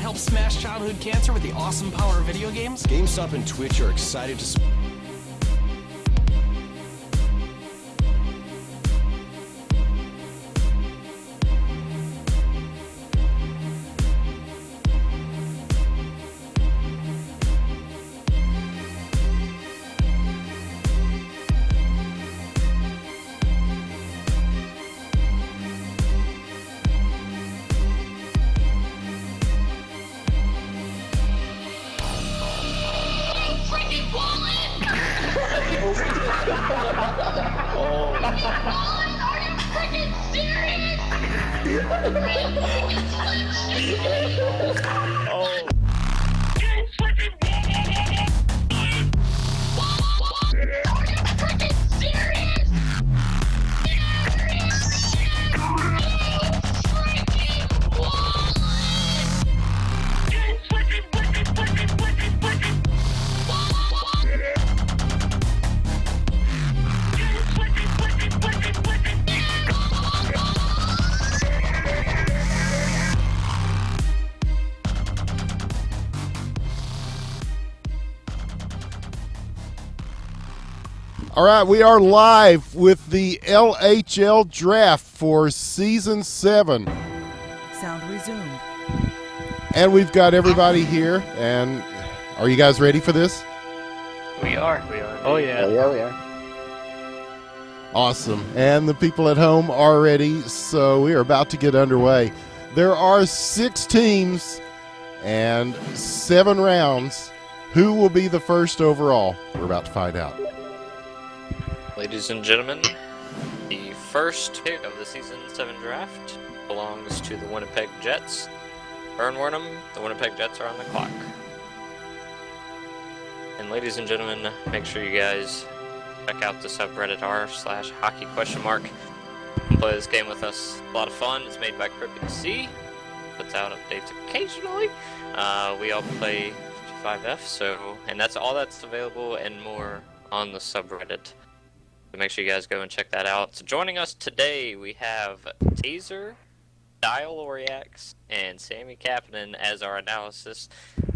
help smash childhood cancer with the awesome power of video games? GameStop and Twitch are excited to... Are you freaking serious? Oh. You freaking Are you freaking serious? All right, we are live with the LHL draft for Season 7. Sound resumed. And we've got everybody here. And are you guys ready for this? We are. Oh yeah. Yeah, we are. Awesome. And the people at home are ready, so we are about to get underway. There are 6 teams and 7 rounds. Who will be the first overall? We're about to find out. Ladies and gentlemen, the first pick of the Season 7 draft belongs to the Winnipeg Jets. Burn Warnham, the Winnipeg Jets are on the clock. And ladies and gentlemen, make sure you guys check out the subreddit r/hockey ? And play this game with us. A lot of fun. It's made by Crippy C. Puts out updates occasionally. We all play 55F, and that's all that's available and more on the subreddit. So make sure you guys go and check that out. So joining us today, we have Taser, Dialoriax, and Sammy Kapanen as our analysis.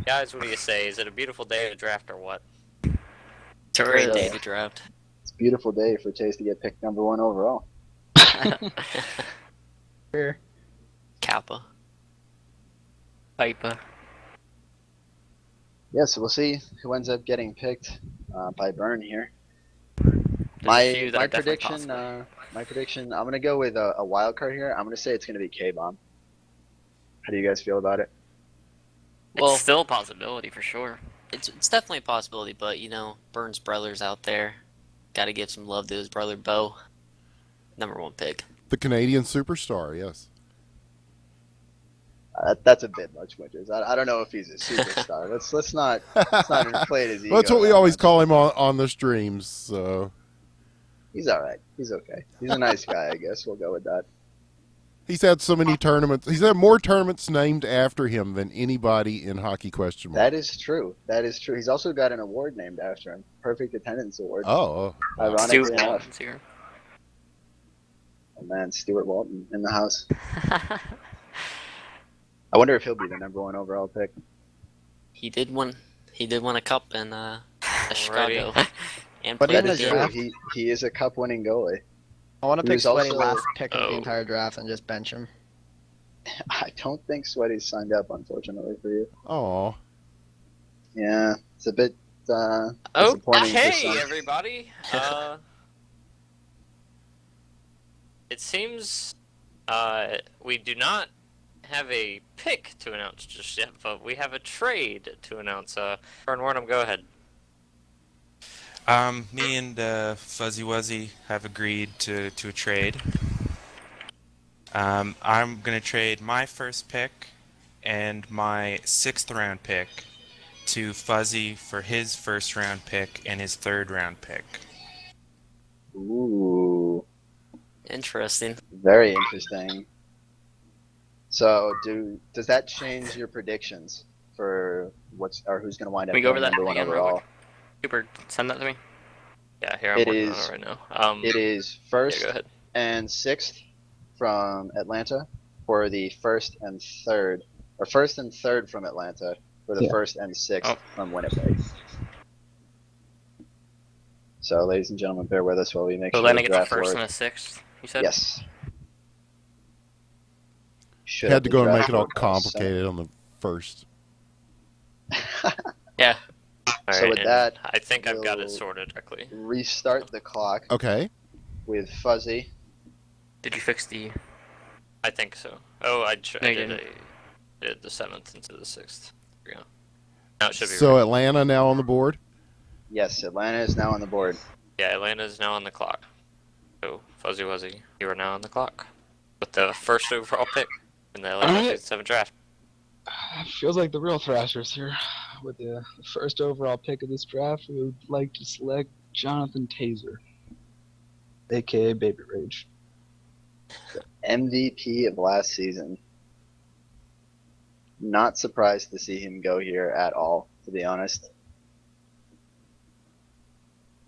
Guys, what do you say? Is it a beautiful day to draft or what? It's a great day to draft. It's a beautiful day for Chase to get picked number 1 overall. Sure. Kappa. Pipa. Yeah, so we'll see who ends up getting picked by Burn here. There's My prediction, I'm gonna go with a wild card here. I'm gonna say it's gonna be K-Bomb. How do you guys feel about it? Well, It's still a possibility for sure. it's definitely a possibility, but you know, Burns' brother's out there. Got to give some love to his brother Bo. Number 1 pick. The Canadian superstar, yes. That's a bit much, Winters. I don't know if he's a superstar. let's not inflate his ego. Well, that's what we always call him on the streams, so... He's all right. He's okay. He's a nice guy, I guess. We'll go with that. He's had so many tournaments. He's had more tournaments named after him than anybody in Hockey ? That is true. That is true. He's also got an award named after him. Perfect Attendance Award. Oh. Ironically Stuart enough. Walton's here. Oh, man, Stuart Walton in the house. I wonder if he'll be the number 1 overall pick. He did win a cup in Chicago. And But played that the is game. true. He is a cup-winning goalie. I want to He pick was Sweaty also- last pick of the entire draft and just bench him. I don't think Sweaty's signed up, unfortunately, for you. Oh. Yeah, it's a bit disappointing for Okay, some. everybody. It seems we do not have a pick to announce just yet, but we have a trade to announce. Burn Warnham, go ahead. Me and Fuzzy Wuzzy have agreed to a trade. I'm going to trade my first pick and my 6th round pick to Fuzzy for his 1st round pick and his 3rd round pick. Ooh, Interesting. very interesting. So, does that change your predictions for who's going to wind up Can we go over being that number 1 again real overall? quick? Cooper, send that to me. Yeah, here I'm It working is- on it right now. It is Yeah, 1st go ahead. and 6th from Atlanta for the 1st and 3rd or first and third from Atlanta for the Yeah. first and sixth from Winnipeg. So, ladies and gentlemen, bear with us while we make So sure Atlanta the gets a draft first board. and a sixth, you said? Yes. Should Had have to the go and draft make it all board by the Senate. complicated on the first. Yeah. So Alright, with and that, I think I've got it we'll sorted correctly. Restart the clock Okay. with Fuzzy. Did you fix the... I think so. Oh, I No, you did didn't. did the 7th into the 6th. There we go. Now it should be So right. Atlanta now on the board. Yes, Atlanta is now on the board. Yeah, Atlanta is now on the clock. So, Fuzzy Wuzzy, you are now on the clock. With the first overall pick in the LHL Season 7 draft. Feels like the real Thrashers here. With the first overall pick of this draft, we would like to select Jonathan Taser, aka Baby Rage. MVP of last season. Not surprised to see him go here at all, to be honest.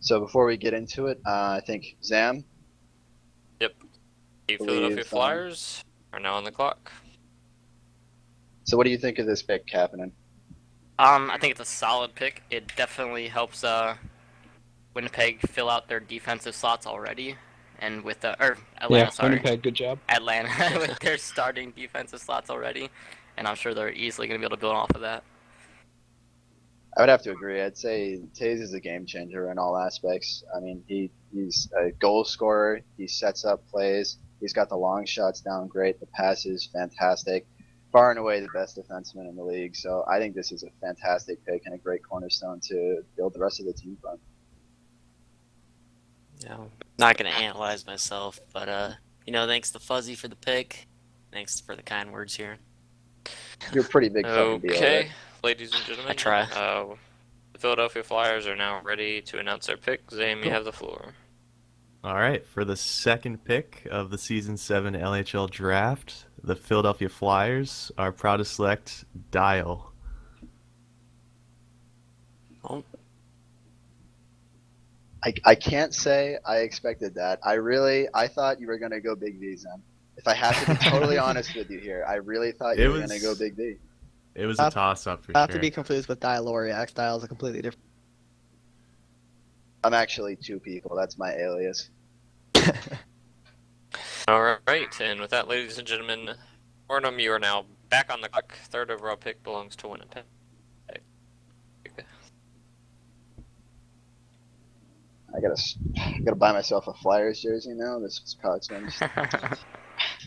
So before we get into it, I think Zam. Yep. The Philadelphia Flyers are now on the clock. So what do you think of this pick, Kapanen? I think it's a solid pick. It definitely helps Winnipeg fill out their defensive slots already, and with Atlanta, Yeah, sorry, Winnipeg, good job. Atlanta with their starting defensive slots already, and I'm sure they're easily going to be able to build off of that. I would have to agree. I'd say Taze is a game changer in all aspects. I mean, he's a goal scorer. He sets up plays. He's got the long shots down great. The passes, fantastic. Far and away the best defenseman in the league. So I think this is a fantastic pick and a great cornerstone to build the rest of the team from. Not gonna analyze myself, but thanks to Fuzzy for the pick. Thanks for the kind words here. You're a pretty big fucking deal. Okay, Right? ladies and gentlemen. I try. The Philadelphia Flyers are now ready to announce their pick. Zame, you have the floor. All right, for the second pick of the Season 7 LHL Draft, the Philadelphia Flyers are proud to select Dial. Oh, I can't say I expected that. I thought you were going to go Big V, Zem. If I have to be totally honest with you here, I really thought you were going to go Big V. It was a toss-up for Not sure. to be confused with Dialoriax. Dial is a completely different. I'm actually two people. That's my alias. Alright, and with that, ladies and gentlemen, Ornum, you are now back on the clock. Third overall pick belongs to Winnipeg. I gotta buy myself a Flyers jersey now. This coxman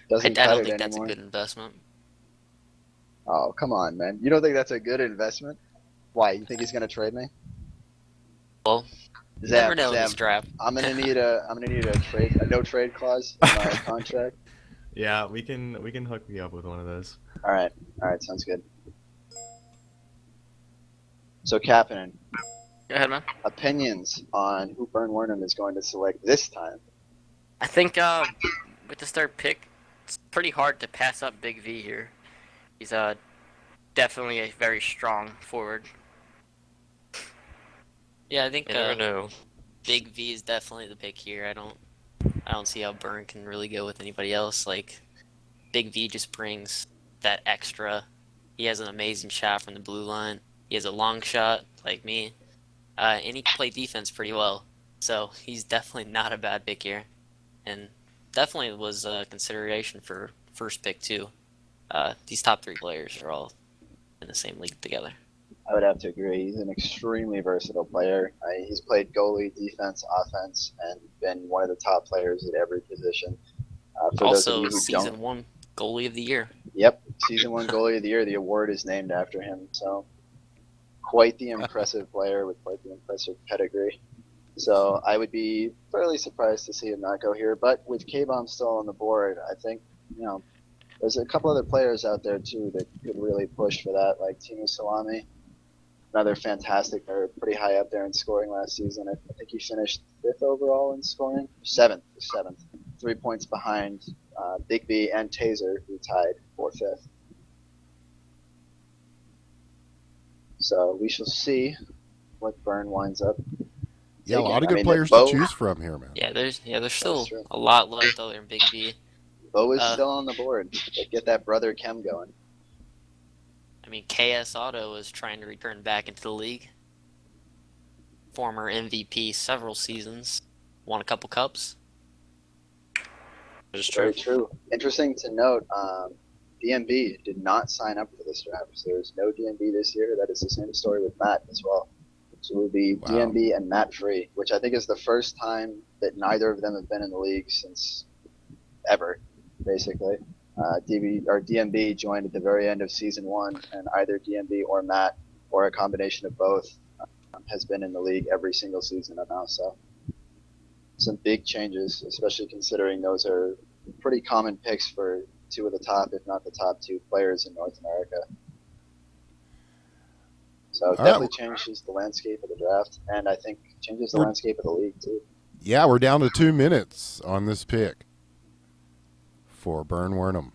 doesn't I cut don't it think that's a anymore. good investment. Oh, come on, man. You don't think that's a good investment? Why? You think he's gonna trade me? Well, you never know in this draft. I'm gonna need a no trade clause in my contract. Yeah, we can hook you up with one of those. All right, sounds good. So, Kapanen, Go ahead, man. opinions on who Bern Wernham is going to select this time? I think with this third pick, it's pretty hard to pass up Big V here. He's definitely a very strong forward. Yeah, I think You never know. Big V is definitely the pick here. I don't see how Byrne can really go with anybody else. Like, Big V just brings that extra. He has an amazing shot from the blue line. He has a long shot, like me. And he can play defense pretty well. So he's definitely not a bad pick here. And definitely was a consideration for first pick, too. These top three players are all in the same league together. I would have to agree. He's an extremely versatile player. He's played goalie, defense, offense, and been one of the top players at every position. For those of Also, you who season don't, 1 goalie of the year. Yep, season 1 goalie of the year. The award is named after him. So, quite the impressive player with quite the impressive pedigree. So, I would be fairly surprised to see him not go here. But with K-Bomb still on the board, I think, there's a couple other players out there too that could really push for that, like Timo Salami. Another fantastic player, pretty high up there in scoring last season. I think he finished 5th overall in scoring. 7th. 3 points behind Big B and Taser, who tied for 5th. So we shall see what Byrne winds up. Yeah, a taking. lot of I good mean, players Bo, to choose from here, man. Yeah, there's still true. a lot left other than Big B. Bo is still on the board. But get that brother Kem going. I mean, KS Auto is trying to return back into the league. Former MVP several seasons, won a couple cups. It's Very true. true. Interesting to note, DMB did not sign up for this draft. So there's no DMB this year. That is the same story with Matt as well. So it would be Wow. DMB and Matt Free, which I think is the first time that neither of them have been in the league since ever, basically. DMB joined at the very end of season 1, and either DMB or Matt, or a combination of both, has been in the league every single season now. So some big changes, especially considering those are pretty common picks for two of the top, if not the top 2 players in North America. So it definitely changes the landscape of the draft, and I think changes the landscape of the league too. Yeah, we're down to 2 minutes on this pick for Burn Wernham.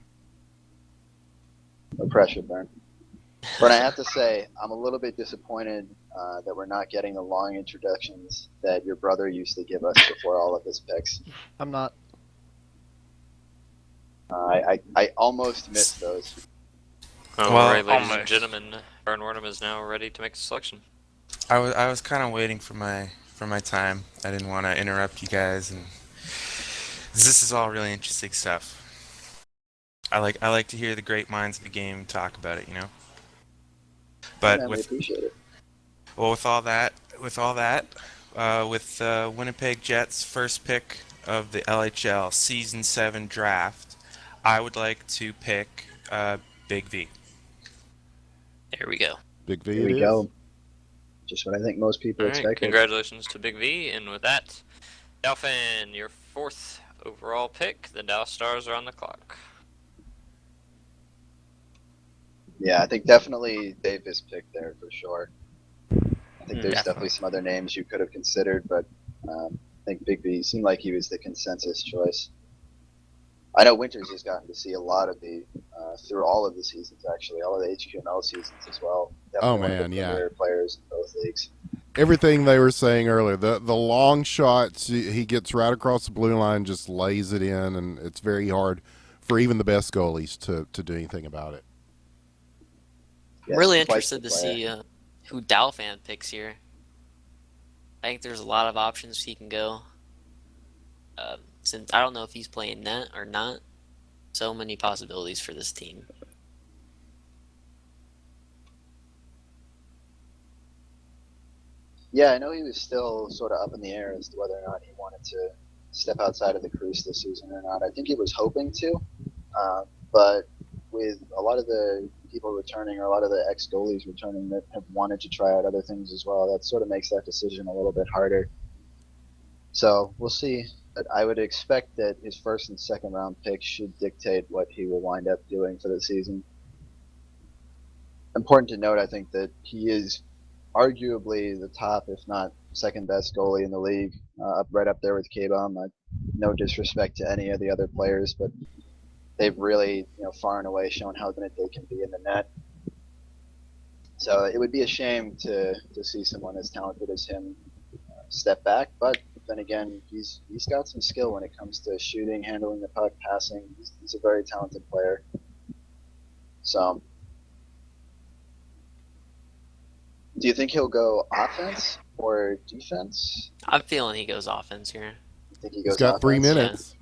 No pressure, Burn. But I have to say, I'm a little bit disappointed that we're not getting the long introductions that your brother used to give us before all of his picks. I'm not. I almost missed those. All Well, right, ladies and almost. gentlemen, Burn Wernham is now ready to make a selection. I was kind of waiting for my time. I didn't want to interrupt you guys, and this is all really interesting stuff. I like to hear the great minds of the game talk about it, you know. But Man, we appreciate it. well, with Winnipeg Jets' first pick of the LHL Season 7 draft, I would like to pick Big V. There we go. Big V Here it we is. go. Just what I think most people All right, expected. congratulations to Big V, and with that, Dolphin, your 4th overall pick. The Dallas Stars are on the clock. Yeah, I think definitely Davis picked there for sure. I think there's Definitely. definitely some other names you could have considered, but I think Big V seemed like he was the consensus choice. I know Winters has gotten to see a lot of the through all of the seasons, actually, all of the HQML seasons as well. Definitely one of the premier players in both leagues. Everything they were saying earlier, the long shots, he gets right across the blue line, just lays it in, and it's very hard for even the best goalies to do anything about it. I'm really interested to see who Dalfan picks here. I think there's a lot of options he can go. Since I don't know if he's playing net or not, so many possibilities for this team. Yeah, I know he was still sort of up in the air as to whether or not he wanted to step outside of the crease this season or not. I think he was hoping to, but with a lot of the people returning, or a lot of the ex-goalies returning that have wanted to try out other things as well, that sort of makes that decision a little bit harder. So we'll see. But I would expect that his first and second round picks should dictate what he will wind up doing for the season. Important to note, I think, that he is arguably the top, if not second best goalie in the league, right up there with K-Bomb. No disrespect to any of the other players, but they've really, far and away shown how good they can be in the net. So it would be a shame to see someone as talented as him step back, but then again, he's got some skill when it comes to shooting, handling the puck, passing. He's a very talented player. So, do you think he'll go offense or defense? I'm feeling he goes offense here. You think he goes He's got offense? 3 minutes.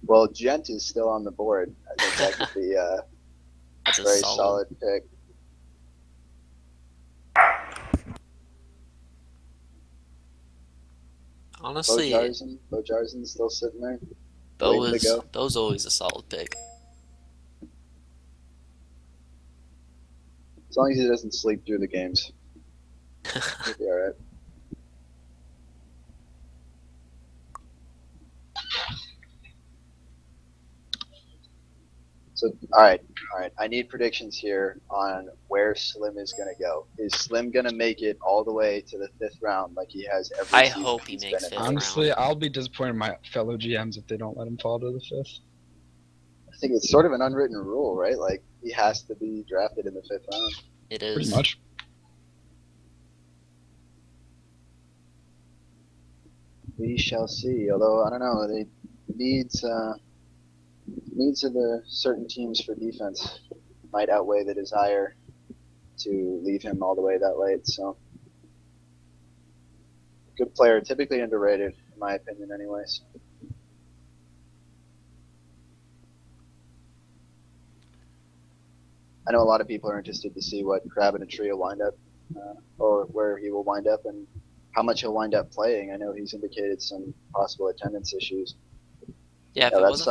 Well, Gent is still on the board. I think that could be a That's a very solid pick. Honestly, Bo Jarzin's still sitting there. Bo's always a solid pick. As long as he doesn't sleep through the games, he'll be all right. So, all right. I need predictions here on where Slim is going to go. Is Slim going to make it all the way to the 5th round like he has every I season hope he he's makes been in? fifth Honestly, round. I'll be disappointed in my fellow GMs if they don't let him fall to the 5th. I think it's sort of an unwritten rule, right? Like, he has to be drafted in the 5th round. It is. Pretty much. We shall see. Although, I don't know. Needs of the certain teams for defense might outweigh the desire to leave him all the way that late. So, good player, typically underrated, in my opinion, anyways. I know a lot of people are interested to see what Crab in a Tree will wind up, or where he will wind up, and how much he'll wind up playing. I know he's indicated some possible attendance issues. Yeah, if Yeah, it that's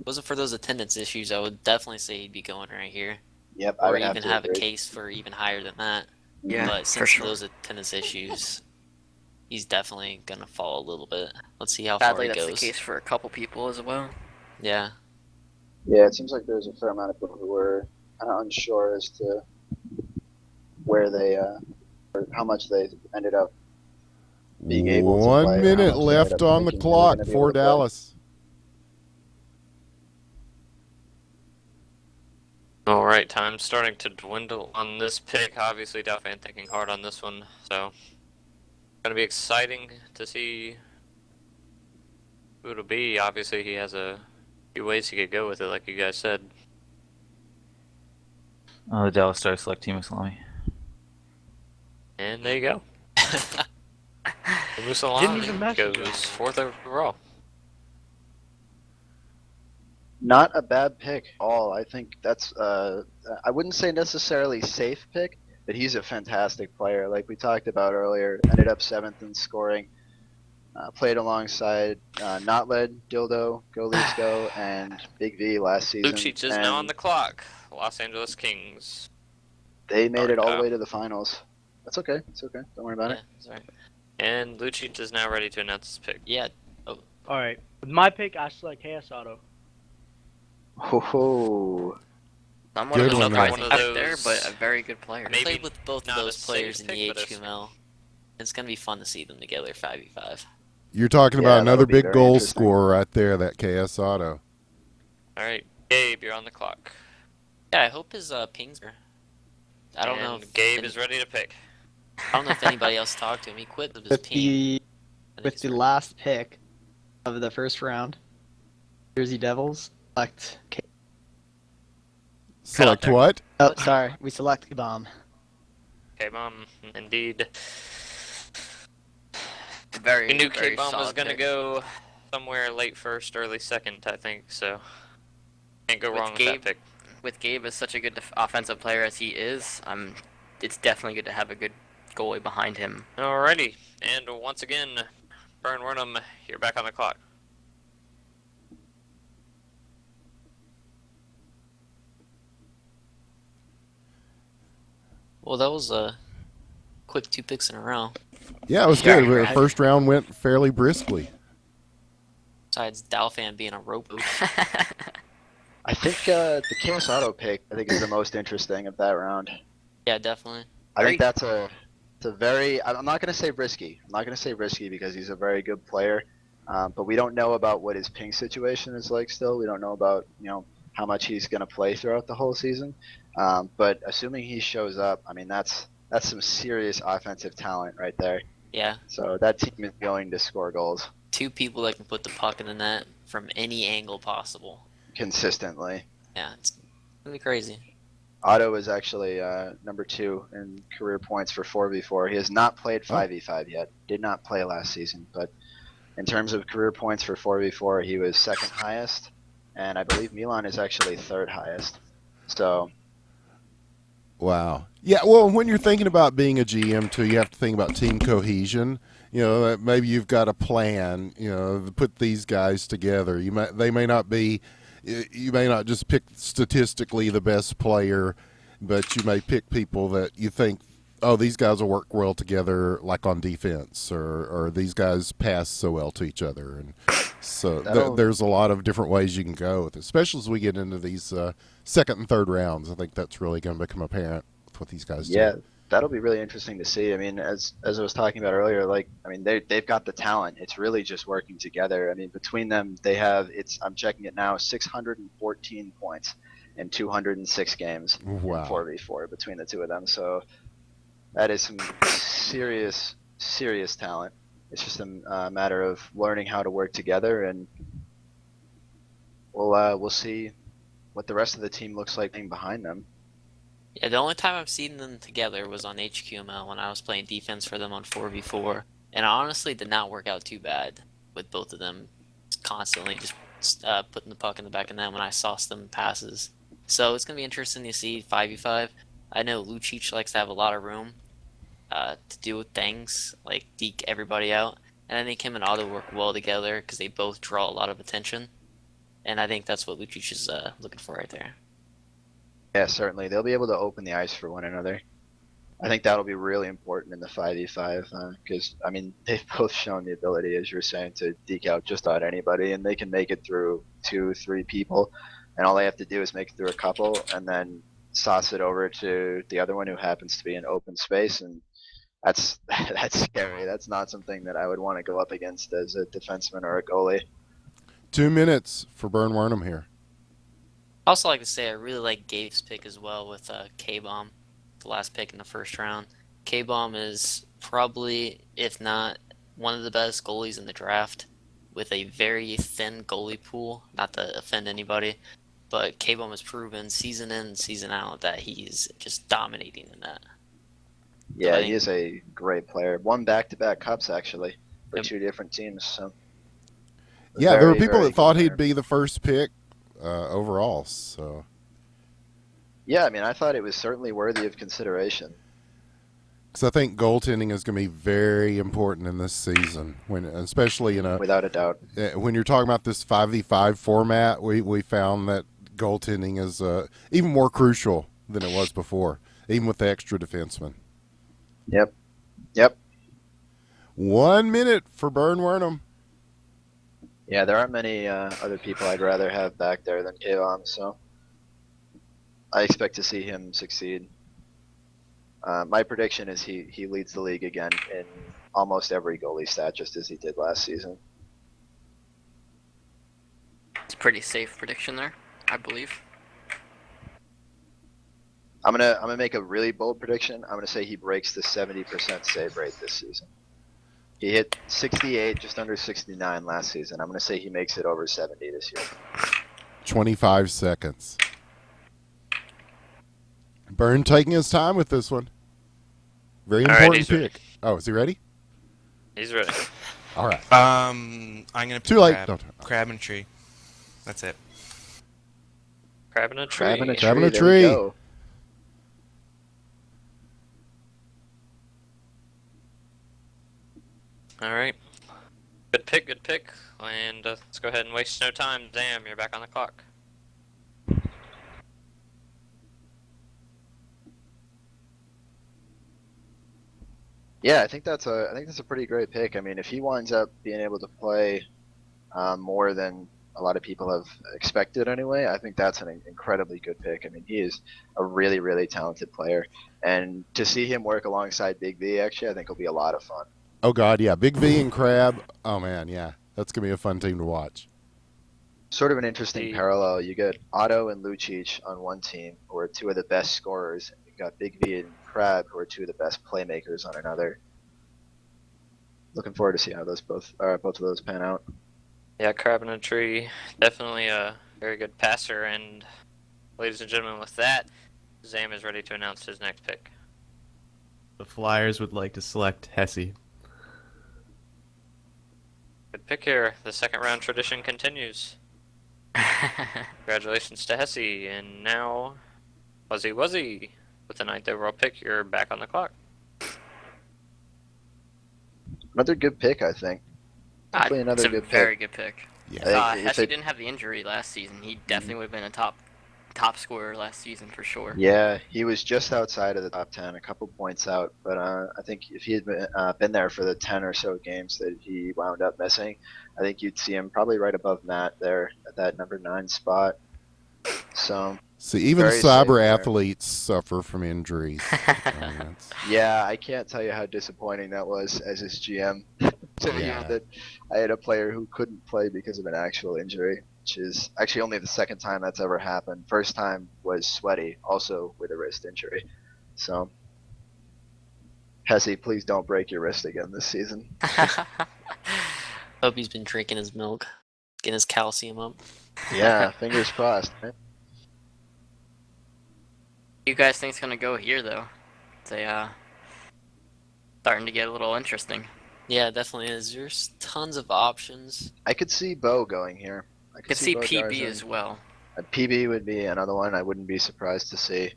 wasn't for those attendance issues, I would definitely say he'd be going right here. Yep, I Or would have even to have a agree. case for even higher than that. Yeah, But for since sure. those attendance issues, he's definitely gonna fall a little bit. Let's see how Sadly, far he that's goes. the case for a couple people as well. Yeah. Yeah, it seems like there's a fair amount of people who were kind of unsure as to where they, or how much they ended up being able to play. 1 or how minute much they ended left up on the thinking they were clock gonna be able for to play. Dallas. All right, time's starting to dwindle on this pick. Obviously, Delphin thinking hard on this one, so gonna be exciting to see who it'll be. Obviously, he has a few ways he could go with it, like you guys said. The Dallas Stars select Team Islami. And there you go. Didn't Musalami even mention goes it. 4th overall. Not a bad pick at all. I think that's, I wouldn't say necessarily safe pick, but he's a fantastic player. Like we talked about earlier, ended up 7th in scoring. Played alongside Not Led, Dildo, Go Leafs Go, and Big V last season. Lucic is and now on the clock. Los Angeles Kings. They made it all the Kyle. way to the finals. That's okay. It's okay. Don't worry about it. Sorry. And Lucic is now ready to announce his pick. Yeah. All right. With my pick, I select Chaos Auto. Ho Somewhat Good of a one, surprising man. pick there, but a very good player. I played with both of not a those players safe in pick, the but a HQML. It's gonna be fun to see them together 5v5. You're talking Yeah, about that'll another be big very goal interesting. scorer right there, that KS Auto. All right, Gabe, you're on the clock. Yeah, I hope his pings are. I don't know. And If Gabe is ready to pick. I don't know if anybody else talked to him. He quit with his ping. With the last pick of the first round, Jersey Devils select. Select what? Oh, sorry, we select Kabam. K-Bomb, indeed. Very, We knew very K-Bomb was solid going to pick. go somewhere late first, early second, I think, so can't go wrong with that pick. With Gabe as such a good offensive player as he is, it's definitely good to have a good goalie behind him. Alrighty, and once again, Burn Wernham, you're back on the clock. Well, that was a quick 2 picks in a row. Yeah, it was good. The first round went fairly briskly. Besides Dalfan being a rowboat. I think the Chaos Auto pick, I think, is the most interesting of that round. Yeah, definitely. I think that's it's a very, I'm not going to say risky. I'm not going to say risky because he's a very good player. But we don't know about what his ping situation is like still. We don't know about, how much he's going to play throughout the whole season. But assuming he shows up, I mean, that's some serious offensive talent right there. Yeah. So that team is going to score goals 2 people that can put the puck in the net from any angle possible. consistently. Yeah, it's gonna be crazy. Otto is actually number 2 in career points for 4v4. He has not played 5v5 yet. Did not play last season, but in terms of career points for 4v4, he was 2nd highest, and I believe Milan is actually 3rd highest. So, wow. Yeah, well, when you're thinking about being a GM too, you have to think about team cohesion. Maybe you've got a plan. To put these guys together. They may not be. You may not just pick statistically the best player, but you may pick people that you think, oh, these guys will work well together, like on defense, or these guys pass so well to each other. And so there's a lot of different ways you can go with it, especially as we get into these second and third rounds. I think that's really going to become apparent with what these guys do. yeah, that'll be really interesting to see. I mean, as I was talking about earlier, they've got the talent. It's really just working together. I mean, between them, they have I'm checking it now, 614 points in 206 games in 4v4 between the two of them. So that is some serious talent. It's just a matter of learning how to work together, and we'll see what the rest of the team looks like behind them. Yeah, the only time I've seen them together was on HQML when I was playing defense for them on 4v4, and it honestly did not work out too bad with both of them constantly just putting the puck in the back of net when I sauced them passes. So it's going to be interesting to see 5v5. I know Lucic likes to have a lot of room to do things, like deke everybody out, and I think him and Otto work well together because they both draw a lot of attention, and I think that's what Lucic is looking for right there. Yeah, certainly. They'll be able to open the ice for one another. I think that'll be really important in the 5v5 because, I mean, they've both shown the ability, as you're saying, to deke out just about anybody, and they can make it through 2-3 people, and all they have to do is make it through a couple and then sauce it over to the other one who happens to be in open space, and that's scary. That's not something that I would want to go up against as a defenseman or a goalie. 2 minutes for Burn Wernham here. I also like to say I really like Gabe's pick as well with K-Bomb, the last pick in the first round. K-Bomb is probably, if not, one of the best goalies in the draft with a very thin goalie pool, not to offend anybody, but K-Bomb has proven season in, season out that he's just dominating in that. Yeah, he is a great player. Won back-to-back cups, actually, for 2 different teams. So Yeah, there were people very that thought good he'd player. be the first pick overall. So Yeah, I mean, I thought it was certainly worthy of consideration. because I think goaltending is going to be very important in this season, especially without a doubt. When you're talking about this 5v5 format, we found that goaltending is even more crucial than it was before, even with the extra defensemen. Yep. 1 minute for Burn Wernham. Yeah, there aren't many other people I'd rather have back there than K-Bomb, so I expect to see him succeed. My prediction is he leads the league again in almost every goalie stat, just as he did last season. It's a pretty safe prediction there, I believe. I'm gonna make a really bold prediction. I'm gonna say he breaks the 70% save rate this season. He hit 68, just under 69 last season. I'm gonna say he makes it over 70 this year. 25 seconds. Burn taking his time with this one. Very important pick. Oh, is he ready? He's ready. All right. I'm gonna pick Too late. Crab and tree. That's it. Crab in a tree. Crab in a tree. Crab in a There we tree. go. All right. Good pick, good pick. And let's go ahead and waste no time. Damn, you're back on the clock. Yeah, I think that's a pretty great pick. I mean, if he winds up being able to play more than a lot of people have expected anyway, I think that's an incredibly good pick. I mean, he is a really, really talented player, and to see him work alongside Big V, actually, I think will be a lot of fun. Oh, God, yeah. Big V and Crab. Oh, man, yeah. That's going to be a fun team to watch. Sort of an interesting parallel. You got Otto and Lucic on one team, who are 2 of the best scorers. You got Big V and Crab, who are 2 of the best playmakers on another. Looking forward to see how both of those pan out. Yeah, Crab in a tree. Definitely a very good passer. And ladies and gentlemen, with that, Zam is ready to announce his next pick. The Flyers would like to select Hesse. Good pick here. The second round tradition continues. Congratulations to Hesse. And now, Wuzzy with the 9th overall pick. You're back on the clock. Another good pick, I think. Definitely another good pick. Very good pick. Yeah. If Hesse didn't have the injury last season, he definitely would have been a top scorer last season for sure. Yeah, he was just outside of the top 10, a couple points out. But I think if he had been there for the 10 or so games that he wound up missing, I think you'd see him probably right above Matt there at that number 9 spot. So See, even very cyber safe athletes suffer from injuries. yeah, I can't tell you how disappointing that was as his GM to hear that I had a player who couldn't play because of an actual injury, which is actually only the second time that's ever happened. First time was Sweaty, also with a wrist injury. So, Hesse, please don't break your wrist again this season. Hope he's been drinking his milk, getting his calcium up. Yeah, fingers crossed, man. You guys think's gonna go here though? It's starting to get a little interesting. Yeah, it definitely is. There's tons of options. I could see Bo going here. I Could see Bo PB Jarson. as well. PB would be another one I wouldn't be surprised to see.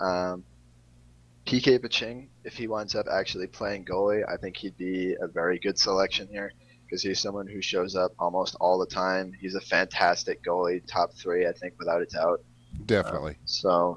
PK Paching, if he winds up actually playing goalie, I think he'd be a very good selection here because he's someone who shows up almost all the time. He's a fantastic goalie, top 3, I think, without a doubt. Definitely.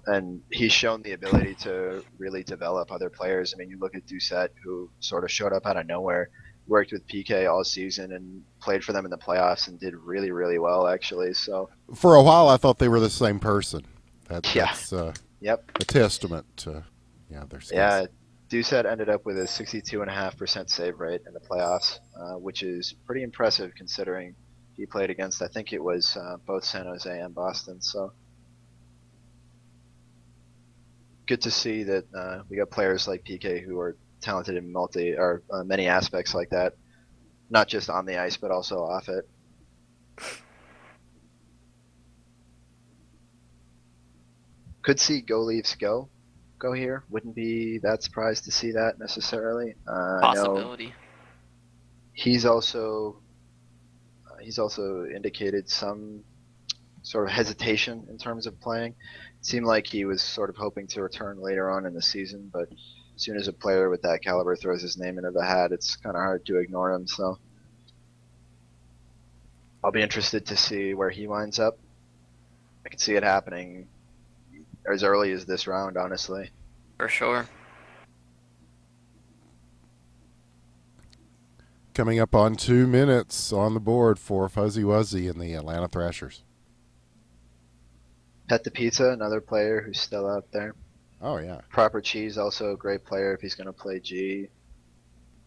And he's shown the ability to really develop other players. I mean, you look at Doucette, who sort of showed up out of nowhere, worked with PK all season and played for them in the playoffs and did really, really well, actually. So for a while, I thought they were the same person. That's yep, a testament to their skills. Yeah, Doucette ended up with a 62.5% save rate in the playoffs, which is pretty impressive considering he played against, I think it was both San Jose and Boston. So good to see that we got players like PK who are talented in many aspects like that, not just on the ice but also off it. Could see Go Leafs go here. Wouldn't be that surprised to see that necessarily. Possibility. I know he's also indicated some sort of hesitation in terms of playing. It seemed like he was sort of hoping to return later on in the season, but as soon as a player with that caliber throws his name into the hat, it's kind of hard to ignore him. So I'll be interested to see where he winds up. I can see it happening as early as this round, honestly. For sure. Coming up on 2 minutes on the board for Fuzzy Wuzzy and the Atlanta Thrashers. Pet the Pizza, another player who's still out there. Oh, yeah. Proper Cheese, also a great player if he's going to play G.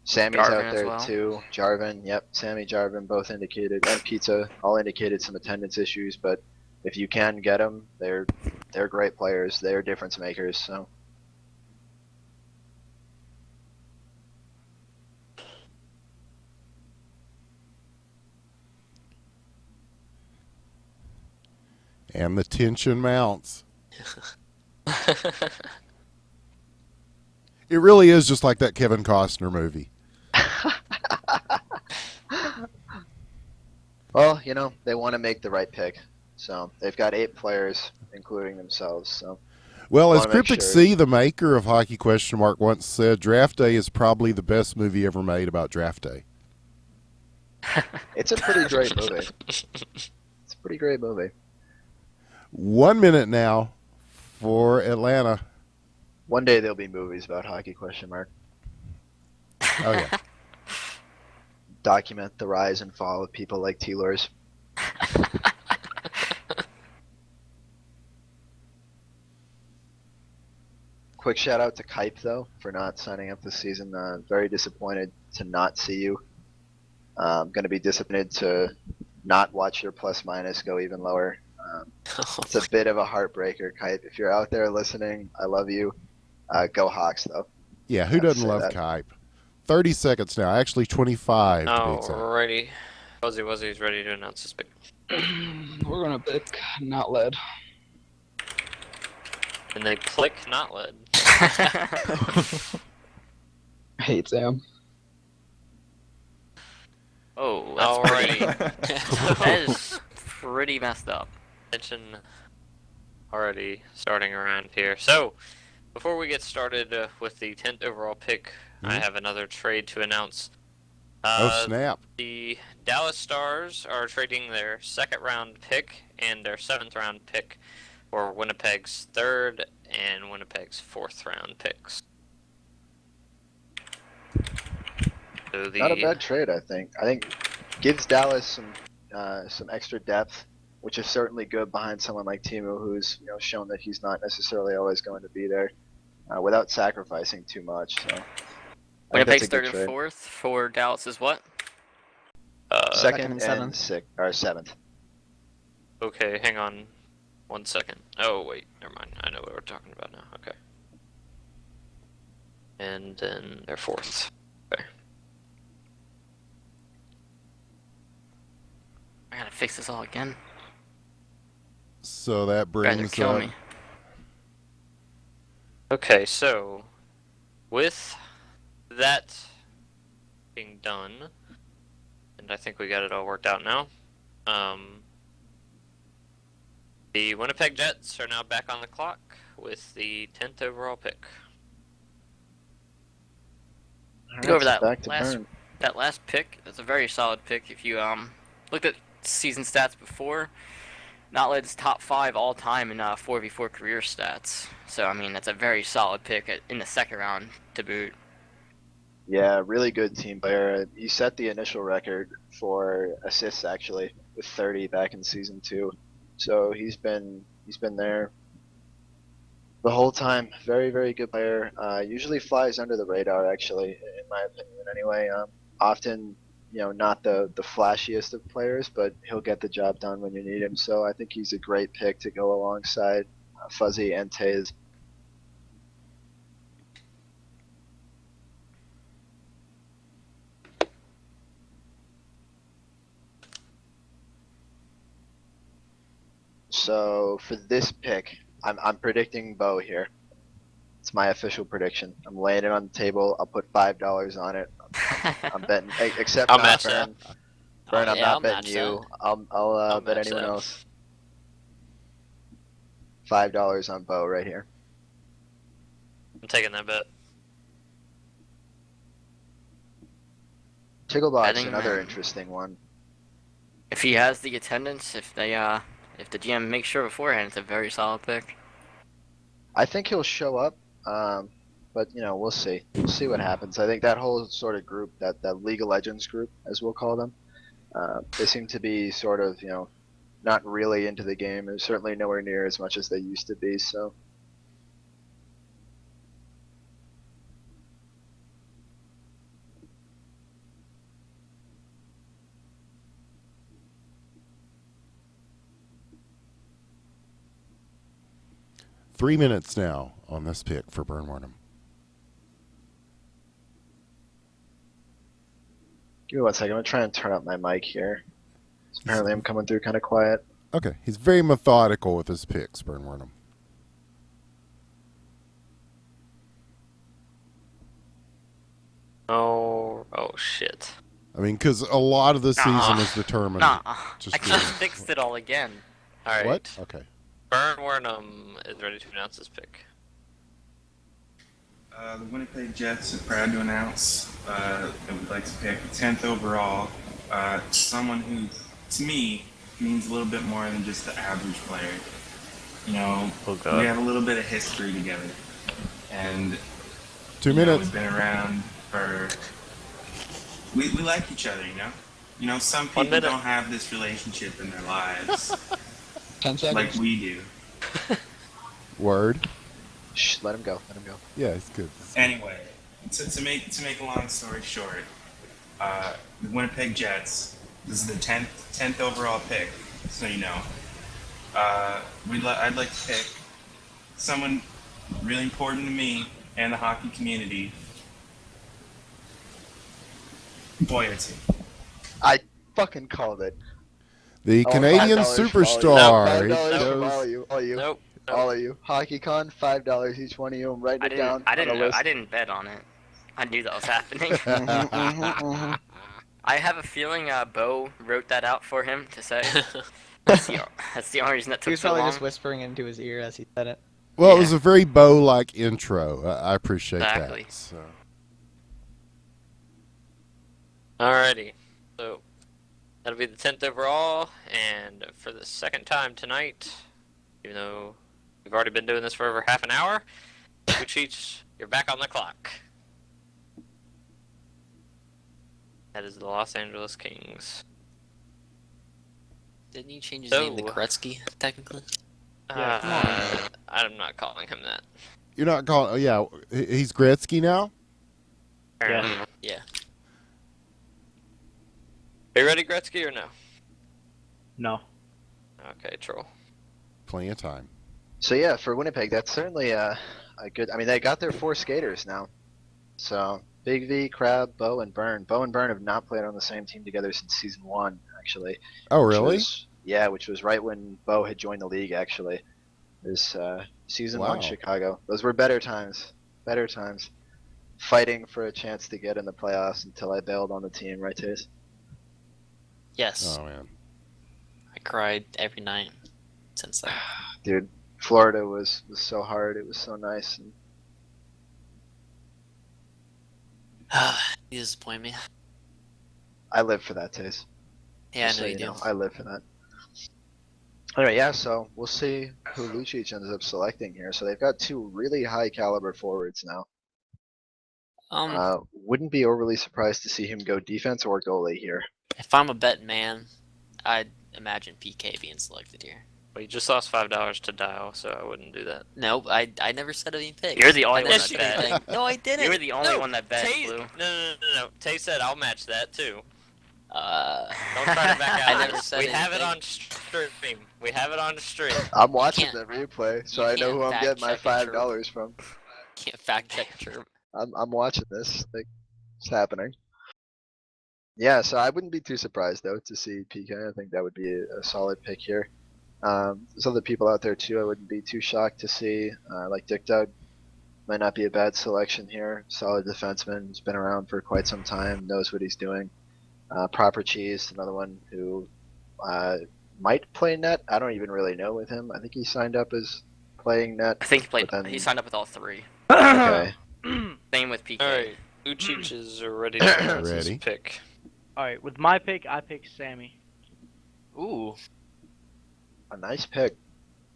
Sammy's Jarvin out there as well. too. Jarvin, yep. Sammy, Jarvin, both indicated, and Pizza, all indicated some attendance issues, but if you can get them, they're great players. They're difference makers, so. And the tension mounts. It really is just like that Kevin Costner movie. Well, they want to make the right pick. So they've got 8 players, including themselves. So, well, as wanna make Cryptic sure- C, the maker of Hockey Question Mark, once said, Draft Day is probably the best movie ever made about Draft Day. It's a pretty great movie. It's a pretty great movie. 1 minute now for Atlanta. One day there'll be movies about Hockey Question Mark. Oh, yeah. Document the rise and fall of people like T-Lors. Quick shout out to Kipe, though, for not signing up this season. Very disappointed to not see you. I'm going to be disappointed to not watch your plus minus go even lower. It's a bit of a heartbreaker, Kipe. If you're out there listening, I love you. Go Hawks, though. Yeah, who doesn't love Kipe? 30 seconds now. Actually, 25 to be exact. Alrighty. Fuzzy Wuzzy's ready to announce his pick. We're gonna pick not lead. And they click not lead. I hate Sam. Oh, that's Alrighty. that is pretty messed up. Tension already starting around here. So, before we get started with the 10th overall pick, I have another trade to announce. Oh, snap. The Dallas Stars are trading their 2nd round pick and their 7th round pick for Winnipeg's 3rd and Winnipeg's 4th round picks. So Not a bad trade, I think. I think gives Dallas some extra depth, which is certainly good behind someone like Timu, who's shown that he's not necessarily always going to be there, without sacrificing too much. So Winnipeg's 3rd and 4th for Dallas is what? Second and 7th. 7th. Okay, hang on 1 second. Oh, wait, never mind. I know what we're talking about now. Okay. And then their 4th. Okay. I gotta fix this all again. So that You guys are brings killing up me. Okay, so with that being done, and I think we got it all worked out now. The Winnipeg Jets are now back on the clock with the 10th overall pick. To go over that back to last Burn. pick, that's a very solid pick. If you looked at season stats before, Notled's top 5 all time in 4v4 career stats. So I mean that's a very solid pick in the second round to boot. Yeah, really good team player. He set the initial record for assists actually with 30 back in season 2. So he's been there the whole time. Very, very good player. Usually flies under the radar actually, in my opinion anyway. Often, not the flashiest of players, but he'll get the job done when you need him. So I think he's a great pick to go alongside Fuzzy and Taze. So for this pick, I'm predicting Bo here. It's my official prediction. I'm laying it on the table. I'll put $5 on it. I'm betting, except I'll not match Burn. that. Burn, I'm yeah, not I'll betting match you. that. I'll bet match anyone that. else. $5 on Bo right here. I'm taking that bet. Ticklebox, Betting another man. interesting one. If he has the attendance, if the GM makes sure beforehand, it's a very solid pick. I think he'll show up, but we'll see. We'll see what happens. I think that whole sort of group, that League of Legends group, as we'll call them, they seem to be sort of not really into the game. They're certainly nowhere near as much as they used to be. So. Three minutes now on this pick for Burnwarnham. Give me 1 second. I'm going to try and turn up my mic here. Apparently I'm coming through kind of quiet. Okay, he's very methodical with his picks, Burnwarnham. Oh shit. I mean, because a lot of the season is determined. I Just just fixed it all again. All right. What? Okay. Burn Warnham is ready to announce his pick. The Winnipeg Jets are proud to announce that we'd like to pick 10th overall, someone who, to me, means a little bit more than just the average player. We have a little bit of history together, and 2 minutes. We've been around for. We like each other, Some people don't have this relationship in their lives 10 seconds. like we do. Word. Shh, let him go. Let him go. Yeah, it's good. Anyway, to make a long story short, the Winnipeg Jets. This is the 10th overall pick, so you know. I'd like to pick someone really important to me and the hockey community. Boyerty. I fucking called it. The Canadian $5 superstar. $5 all you. Nope. All of you. HockeyCon, $5 each one of you. I'm writing it down. I didn't on a know. list. I didn't bet on it. I knew that was happening. Mhm. I have a feeling Bo wrote that out for him to say. That's the only reason that He took was so probably long. just whispering into his ear as he said it. Well, it was a very Bo-like intro. I appreciate Exactly. that. So. Alrighty. So that'll be the 10th overall, and for the second time tonight, even though we've already been doing this for over half an hour, Cheech, you're back on the clock. That is the Los Angeles Kings. Didn't you change his name to Gretzky, technically? I'm not calling him that. You're not calling. Oh, yeah, he's Gretzky now. Yeah. Are you ready, Gretzky, or no? No. Okay, troll. Plenty of time. So yeah, for Winnipeg, that's certainly a good. I mean, they got their 4 skaters now. So Big V, Crab, Bo, and Burn. Bo and Burn have not played on the same team together since season 1, actually. Oh, really? Which was right when Bo had joined the league, actually. this season Wow. 1 Chicago. Those were better times. Better times. Fighting for a chance to get in the playoffs until I bailed on the team, right, Taze? Yes. Oh man. I cried every night since then. Dude, Florida was so hard. It was so nice. And You disappoint me. I live for that, Taze. Yeah, Just I know so you do. I live for that. Alright, yeah, so we'll see who Lucic ends up selecting here. So they've got 2 really high caliber forwards now. Wouldn't be overly surprised to see him go defense or goalie here. If I'm a bet man, I'd imagine PK being selected here. Well, you just lost $5 to Dial, so I wouldn't do that. Nope, I never said any picks. You're the only I one never that said bet. anything. No, I didn't. You were the only No, one that bet, Tay, Blue. No. Tay said I'll match that too. Don't try to back out. I never said We have it anything. on stream. We have it on stream. I'm watching the replay, so I know who I'm fact getting my check it, $5 from. Can't fact check chirp. I'm watching this. Like, it's happening. Yeah, so I wouldn't be too surprised though to see PK. I think that would be a solid pick here. There's other people out there too. I wouldn't be too shocked to see, like Dick Dug. Might not be a bad selection here. Solid defenseman. He's been around for quite some time. Knows what he's doing. Proper Cheese, another one who might play net. I don't even really know with him. I think he signed up as playing net. I think he played. but then- He signed up with all 3. Okay. Same with PK. All right, Lucic is ready to announce his Ready. pick. Alright, with my pick, I pick Sammy. Ooh. A nice pick.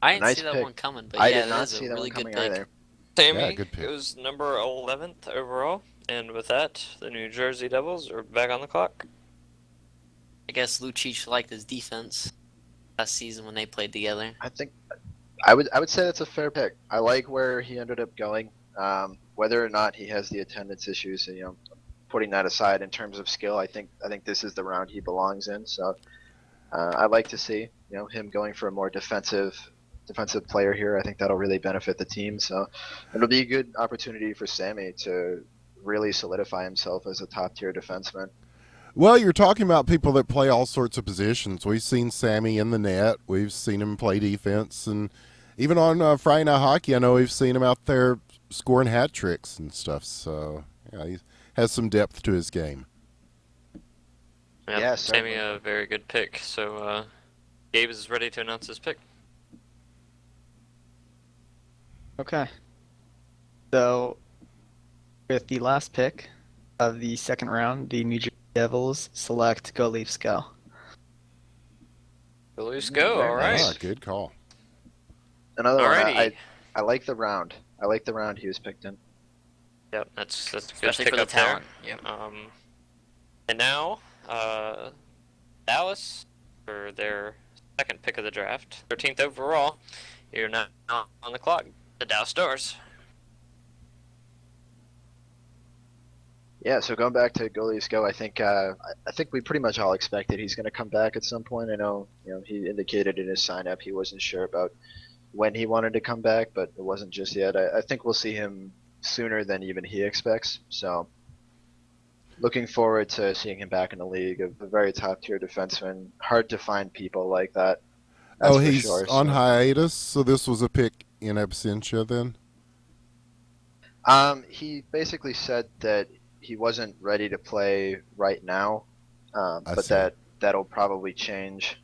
I didn't Nice see that pick. one coming, but I yeah, did that not is see a that really one good coming pick. either. Sammy Yeah, good pick. goes number 11th overall, and with that, the New Jersey Devils are back on the clock. I guess Lucic liked his defense last season when they played together. I think I would say that's a fair pick. I like where he ended up going. Whether or not he has the attendance issues, putting that aside in terms of skill, I think this is the round he belongs in. So I'd like to see him going for a more defensive player here. I think that'll really benefit the team. So it'll be a good opportunity for Sammy to really solidify himself as a top tier defenseman. Well, you're talking about people that play all sorts of positions. We've seen Sammy in the net. We've seen him play defense, and even on Friday Night Hockey, I know we've seen him out there scoring hat tricks and stuff. So yeah, he has some depth to his game. Yeah, certainly. Sammy, a very good pick. So Gabe is ready to announce his pick. Okay. So, with the last pick of the second round, the New Jersey Devils select Go Leafs Go. Go Leafs go. All right. Ah, good call. Another Alrighty. one. I like the round. I like the round he was picked in. Yep, that's a good Especially pick for the up there. talent. Yep. And now, Dallas for their second pick of the draft, 13th overall. You're now on the clock. The Dallas Stars. Yeah, so going back to Go Leafs Go, I think we pretty much all expected he's going to come back at some point. I know, he indicated in his sign up he wasn't sure about when he wanted to come back, but it wasn't just yet. I think we'll see him sooner than even he expects. So looking forward to seeing him back in the league. A very top tier defenseman. Hard to find people like that. That's for He's sure, on so. hiatus, so this was a pick in absentia then? He basically said that he wasn't ready to play right now, but see. that'll probably change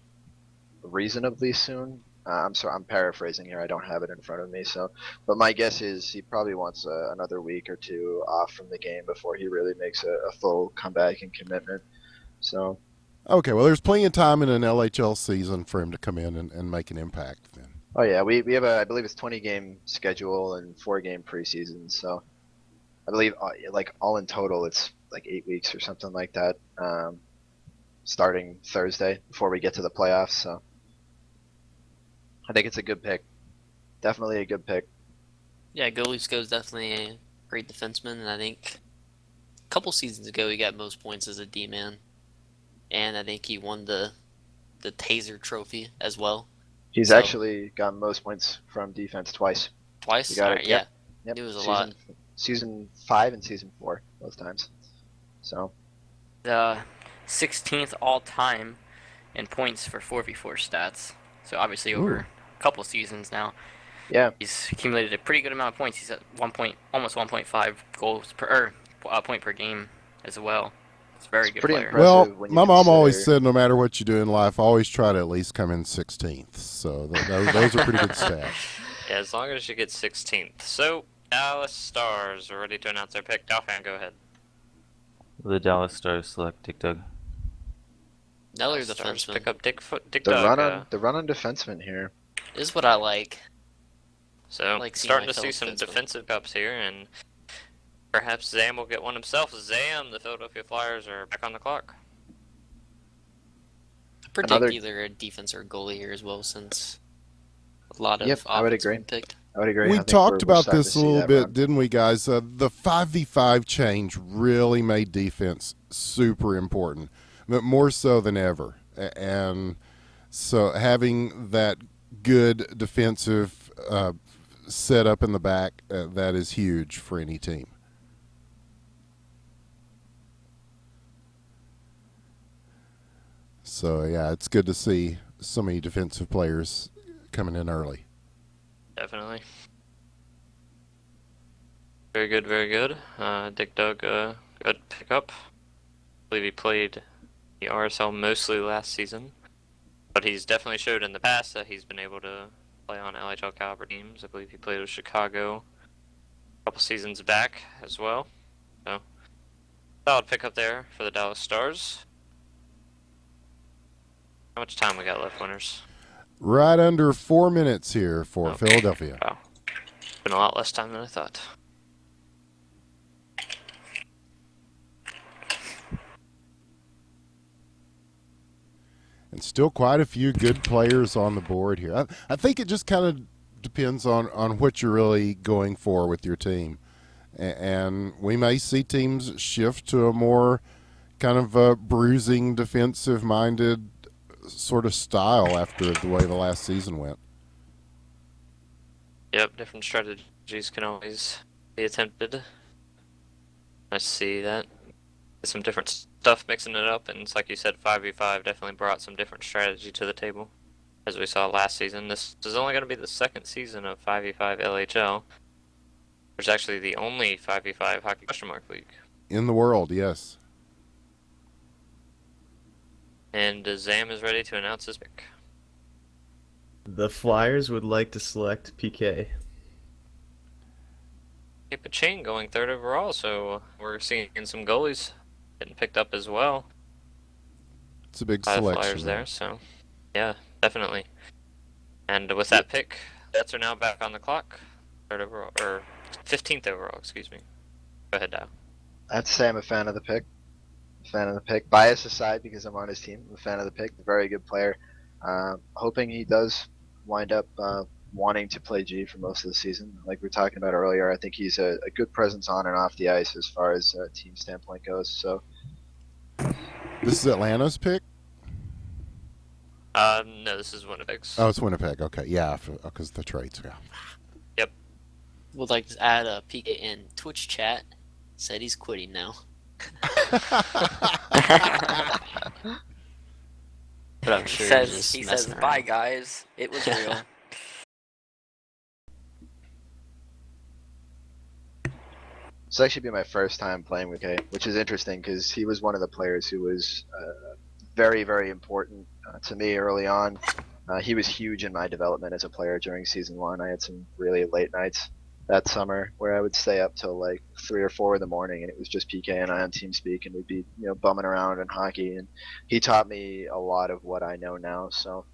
reasonably soon. I'm sorry, I'm paraphrasing here. I don't have it in front of me. So, but my guess is he probably wants another week or two off from the game before he really makes a full comeback and commitment. So, Okay, well, there's plenty of time in an LHL season for him to come in and make an impact then. oh yeah, we have I believe it's 20 game schedule and 4 game preseason. So, I believe like all in total it's like 8 weeks or something like that. Starting Thursday before we get to the playoffs. So. I think it's a good pick. Definitely a good pick. Yeah, Go Leafs Go is definitely a great defenseman, and I think a couple seasons ago he got most points as a D-man. And I think he won the Taser Trophy as well. He's actually gotten most points from defense twice. Twice? He got Alright, it. yeah. Yep. It was a season, lot. Season 5 and season 4, both times. So. The 16th all-time in points for 4v4 stats. So obviously over a couple seasons now. Yeah. He's accumulated a pretty good amount of points. He's at almost 1.5 goals per point per game as well. It's a very good pretty player. impressive Well, when you my mom always consider- said no matter what you do in life, always try to at least come in 16th. So those are pretty good stats. Yeah, as long as you get 16th. So, Dallas Stars are ready to announce their pick. Dolphin, go ahead. The Dallas Stars select Dick Dug. Another Dallas Stars defenseman. pick up Dick the Dug. run on defenseman here. This is what I like. So, like seeing starting my to see fellow some defensemen. defensive cups here, and perhaps Zam will get one himself. Zam, the Philadelphia Flyers are back on the clock. I predict either a defense or a goalie here as well, since a lot of I would offense agree. been picked. I would agree. I We think talked we're about starting this to a see little that bit, run. didn't we, guys? The 5v5 change really made defense super important, but more so than ever. And so having that good defensive setup in the back, that is huge for any team. So, yeah, it's good to see so many defensive players coming in early. Definitely. Very good, very good. Dick Dug, good pickup. I believe he played the RSL mostly last season, but he's definitely showed in the past that he's been able to play on LHL caliber teams. I believe he played with Chicago a couple seasons back as well. So, solid pickup there for the Dallas Stars. How much time we got left, winners? Right under 4 minutes here for Philadelphia. Wow. Been a lot less time than I thought. And still quite a few good players on the board here. I think it just kind of depends on what you're really going for with your team. And we may see teams shift to a more kind of a bruising, defensive-minded sort of style after the way the last season went. Yep, different strategies can always be attempted. I see that. Some different stuff mixing it up, and it's like you said, 5v5 definitely brought some different strategy to the table, as we saw last season. This is only going to be the second season of 5v5 LHL. There's actually the only 5v5 Hockey Question Mark League. In the world, yes. And Zam is ready to announce his pick. The Flyers would like to select PK. Keep a chain going third overall, so we're seeing some goalies getting picked up as well. It's a big By the selection Flyers there, so yeah, definitely. And with that pick, Jets are now back on the clock. Third overall, or 15th overall, excuse me. Go ahead, Dow. I'd say I'm a fan of the pick. Bias aside, because I'm on his team, I'm a fan of the pick. A very good player. Hoping he does wind up wanting to play G for most of the season. Like we were talking about earlier, I think he's a good presence on and off the ice as far as team standpoint goes. So This is Atlanta's pick? No, this is Winnipeg's. Oh, it's Winnipeg. Okay, yeah, because the trades. Yeah. Yep. Would like to add a PK in Twitch chat. Said he's quitting now. But I'm sure he's just he messing says, "Bye, around." guys. It was real." this will actually be my first time playing with Kay, which is interesting because he was one of the players who was very, very important to me early on. He was huge in my development as a player during season 1. I had some really late nights that summer where I would stay up till like 3 or 4 in the morning, and it was just PK and I on TeamSpeak, and we'd be bumming around in hockey. And he taught me a lot of what I know now. So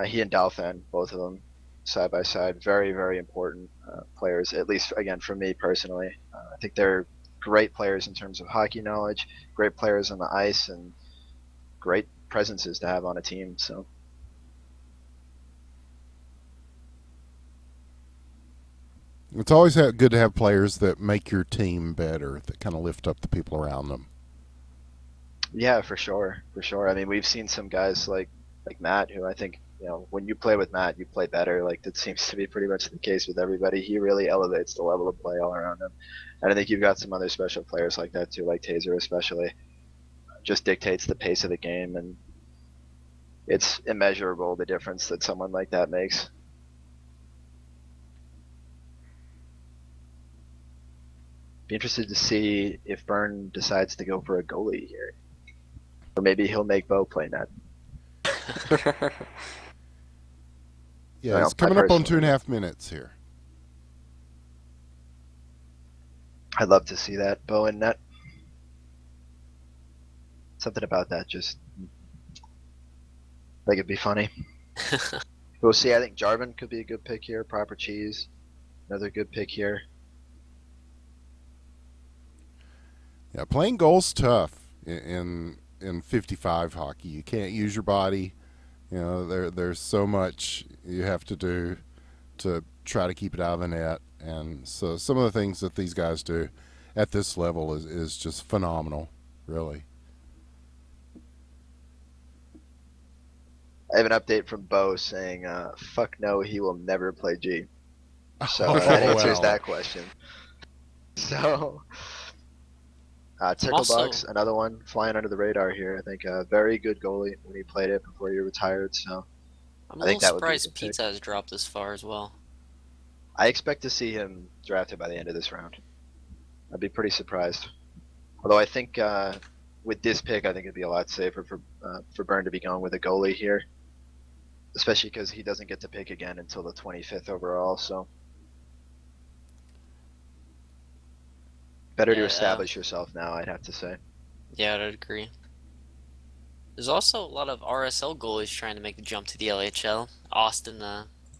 he and Dalfan, both of them, side by side, very, very important players. At least again for me personally, I think they're great players in terms of hockey knowledge, great players on the ice, and great presences to have on a team. So. It's always good to have players that make your team better, that kind of lift up the people around them. Yeah, for sure. I mean, we've seen some guys like Matt, who I think, when you play with Matt, you play better. Like, that seems to be pretty much the case with everybody. He really elevates the level of play all around him. And I think you've got some other special players like that too, like Taser especially. Just dictates the pace of the game, and it's immeasurable the difference that someone like that makes. Be interested to see if Byrne decides to go for a goalie here. Or maybe he'll make Bo play net. Yeah, it's coming up on 2.5 minutes here. I'd love to see that. Bo in net. Something about that just like it'd be funny. We'll see. I think Jarvin could be a good pick here. Proper cheese. Another good pick here. Yeah, playing goal's tough in 55 hockey. You can't use your body. You know, there's so much you have to do to try to keep it out of the net. And so some of the things that these guys do at this level is just phenomenal, really. I have an update from Bo saying, fuck no, he will never play G. So that answers that question. So, Ticklebox, another one flying under the radar here. I think a very good goalie when he played it before he retired. So I'm I think a that little would be a surprised good pick. Pizza has dropped this far as well. I expect to see him drafted by the end of this round. I'd be pretty surprised. Although I think with this pick, I think it'd be a lot safer for Byrne to be going with a goalie here, especially because he doesn't get to pick again until the 25th overall. So better to establish yourself now, I'd have to say. Yeah, I'd agree. There's also a lot of RSL goalies trying to make the jump to the LHL. Austin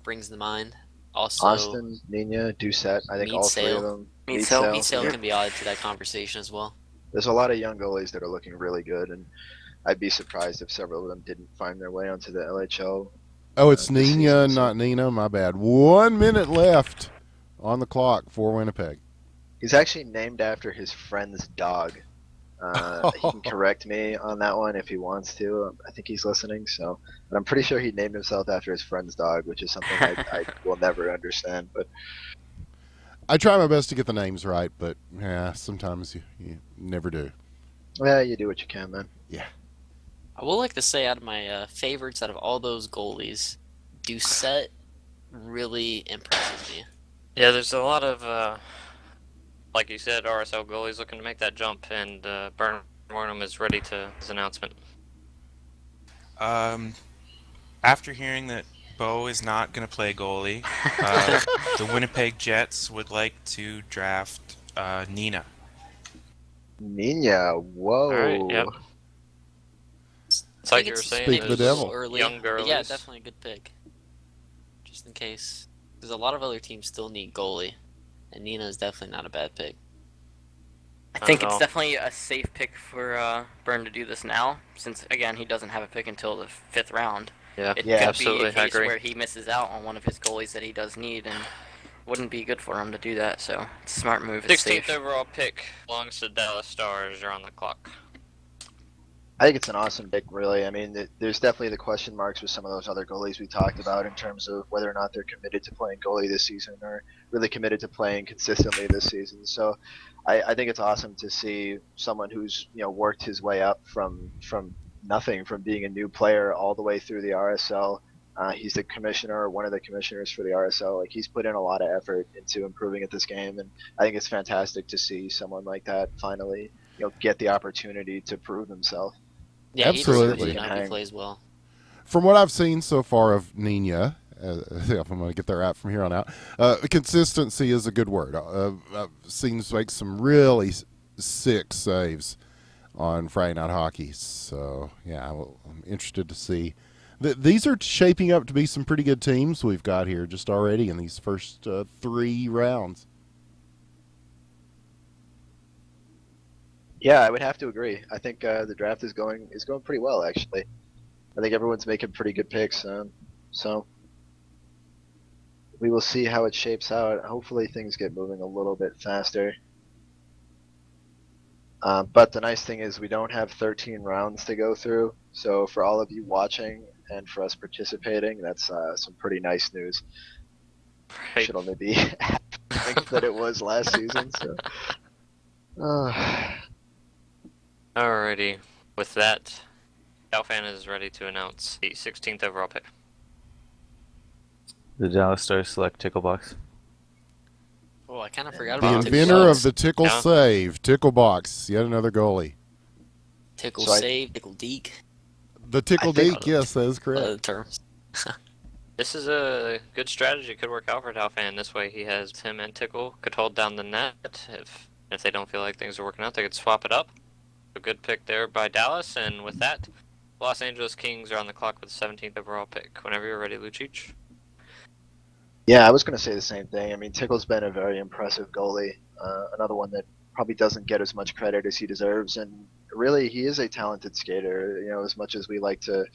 brings to mind. Also, Austin, Nina, Doucette, I think all three of them. Meatsale can be added to that conversation as well. There's a lot of young goalies that are looking really good, and I'd be surprised if several of them didn't find their way onto the LHL. Oh, it's Nina, not Nina. My bad. 1 minute left on the clock for Winnipeg. He's actually named after his friend's dog. He can correct me on that one if he wants to. I think he's listening, so. But I'm pretty sure he named himself after his friend's dog, which is something I will never understand. But I try my best to get the names right, but yeah, sometimes you never do. Yeah, you do what you can, man. Yeah. I would like to say out of my favorites out of all those goalies, Doucette really impresses me. Yeah, there's a lot of, like you said, RSL goalies looking to make that jump, and Byrne Warnham is ready to his announcement. After hearing that Bo is not going to play goalie, the Winnipeg Jets would like to draft Nina. Nina, whoa. All right, yep. It's like you were saying, Speak the devil. Early, young girlies. yeah, definitely a good pick. Just in case. Because a lot of other teams still need goalie. And Nina is definitely not a bad pick. I think it's definitely a safe pick for Byrne to do this now, since, again, he doesn't have a pick until the 5th round. Yeah, It yeah, could absolutely, be a I case agree. where he misses out on one of his goalies that he does need, and wouldn't be good for him to do that, so it's a smart move. It's 16th safe. overall pick belongs to Dallas Stars. You're on the clock. I think it's an awesome pick, really. I mean, there's definitely the question marks with some of those other goalies we talked about in terms of whether or not they're committed to playing goalie this season or really committed to playing consistently this season. So I think it's awesome to see someone who's worked his way up from nothing, from being a new player all the way through the RSL. He's the commissioner, one of the commissioners for the RSL. Like, he's put in a lot of effort into improving at this game, and I think it's fantastic to see someone like that finally get the opportunity to prove himself. Yeah, Absolutely. he plays well. From what I've seen so far of Nina, if I'm going to get that right from here on out, consistency is a good word. I've seen him make some really sick saves on Friday Night Hockey. So, yeah, I'm interested to see. These are shaping up to be some pretty good teams we've got here just already in these first 3 rounds. Yeah, I would have to agree. I think the draft is going pretty well, actually. I think everyone's making pretty good picks, so we will see how it shapes out. Hopefully, things get moving a little bit faster. But the nice thing is we don't have 13 rounds to go through. So for all of you watching and for us participating, that's some pretty nice news. Right. Should only be half that it was last season. So. Alrighty. With that, Alfan is ready to announce the 16th overall pick. The Dallas Stars select Ticklebox. For Oh, I kind of forgot The about inventor of Tickle the Tickle Yeah. Save, Tickle Box, yet another goalie. Tickle So I- Save, Tickle Deke. The Tickle think- Deke, yes, that is correct. Other terms. This is a good strategy. Could work out for Dalfan. This way, he has him and Tickle could hold down the net. If they don't feel like things are working out, they could swap it up. A good pick there by Dallas. And with that, Los Angeles Kings are on the clock with the 17th overall pick. Whenever you're ready, Lucic. Yeah, I was going to say the same thing. I mean, Tickle's been a very impressive goalie. Another one that probably doesn't get as much credit as he deserves, and really, he is a talented skater. You know, as much as we like to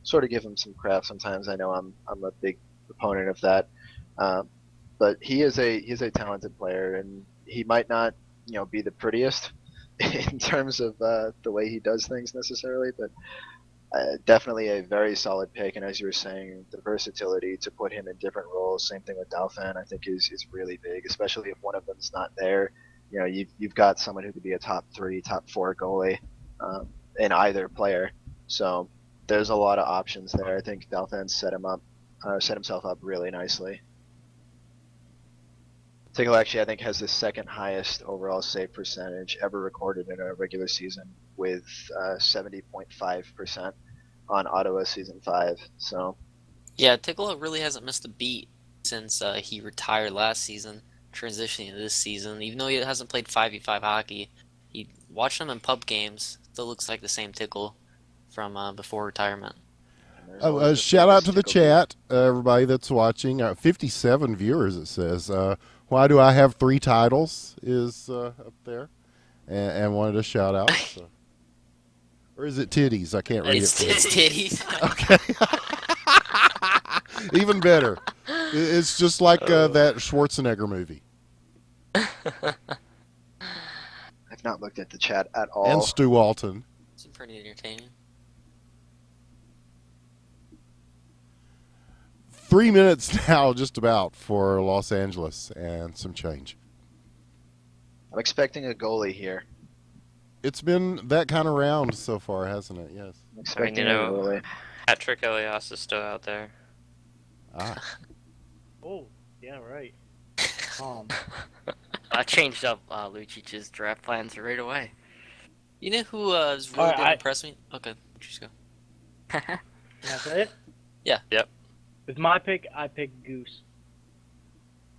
sort of give him some crap sometimes, I know I'm a big proponent of that. But he's a talented player, and he might not, be the prettiest in terms of the way he does things necessarily, but definitely a very solid pick. And as you were saying, the versatility to put him in different roles, same thing with Dalfan, I think is really big, especially if one of them's not there. You know, you've got someone who could be a top 3, top 4 goalie in either player. So there's a lot of options there. I think Dalfan set himself up really nicely. Tickle actually, I think, has the second highest overall save percentage ever recorded in a regular season with 70.5% on Ottawa Season 5. So, Yeah, Tickle really hasn't missed a beat since he retired last season, transitioning to this season. Even though he hasn't played 5v5 hockey, he watched him in pub games. Still looks like the same Tickle from before retirement. Shout out to the chat, everybody that's watching. 57 viewers, it says. Why do I have 3 titles is up there. And wanted a shout out. So. Or is it titties? I can't read It's it. titties. Okay. Even better. It's just like that Schwarzenegger movie. I've not looked at the chat at all. And Stu Walton. It's pretty entertaining. 3 minutes now, just about, for Los Angeles and some change. I'm expecting a goalie here. It's been that kind of round so far, hasn't it? Yes. I'm expecting a goalie. Patrick Elias is still out there. Ah. Oh, yeah, right. I changed up Lucic's draft plans right away. You know who is really Alright, going to impress me? Okay, just go. Can I say it? Yeah. Yep. With my pick, I pick Goose.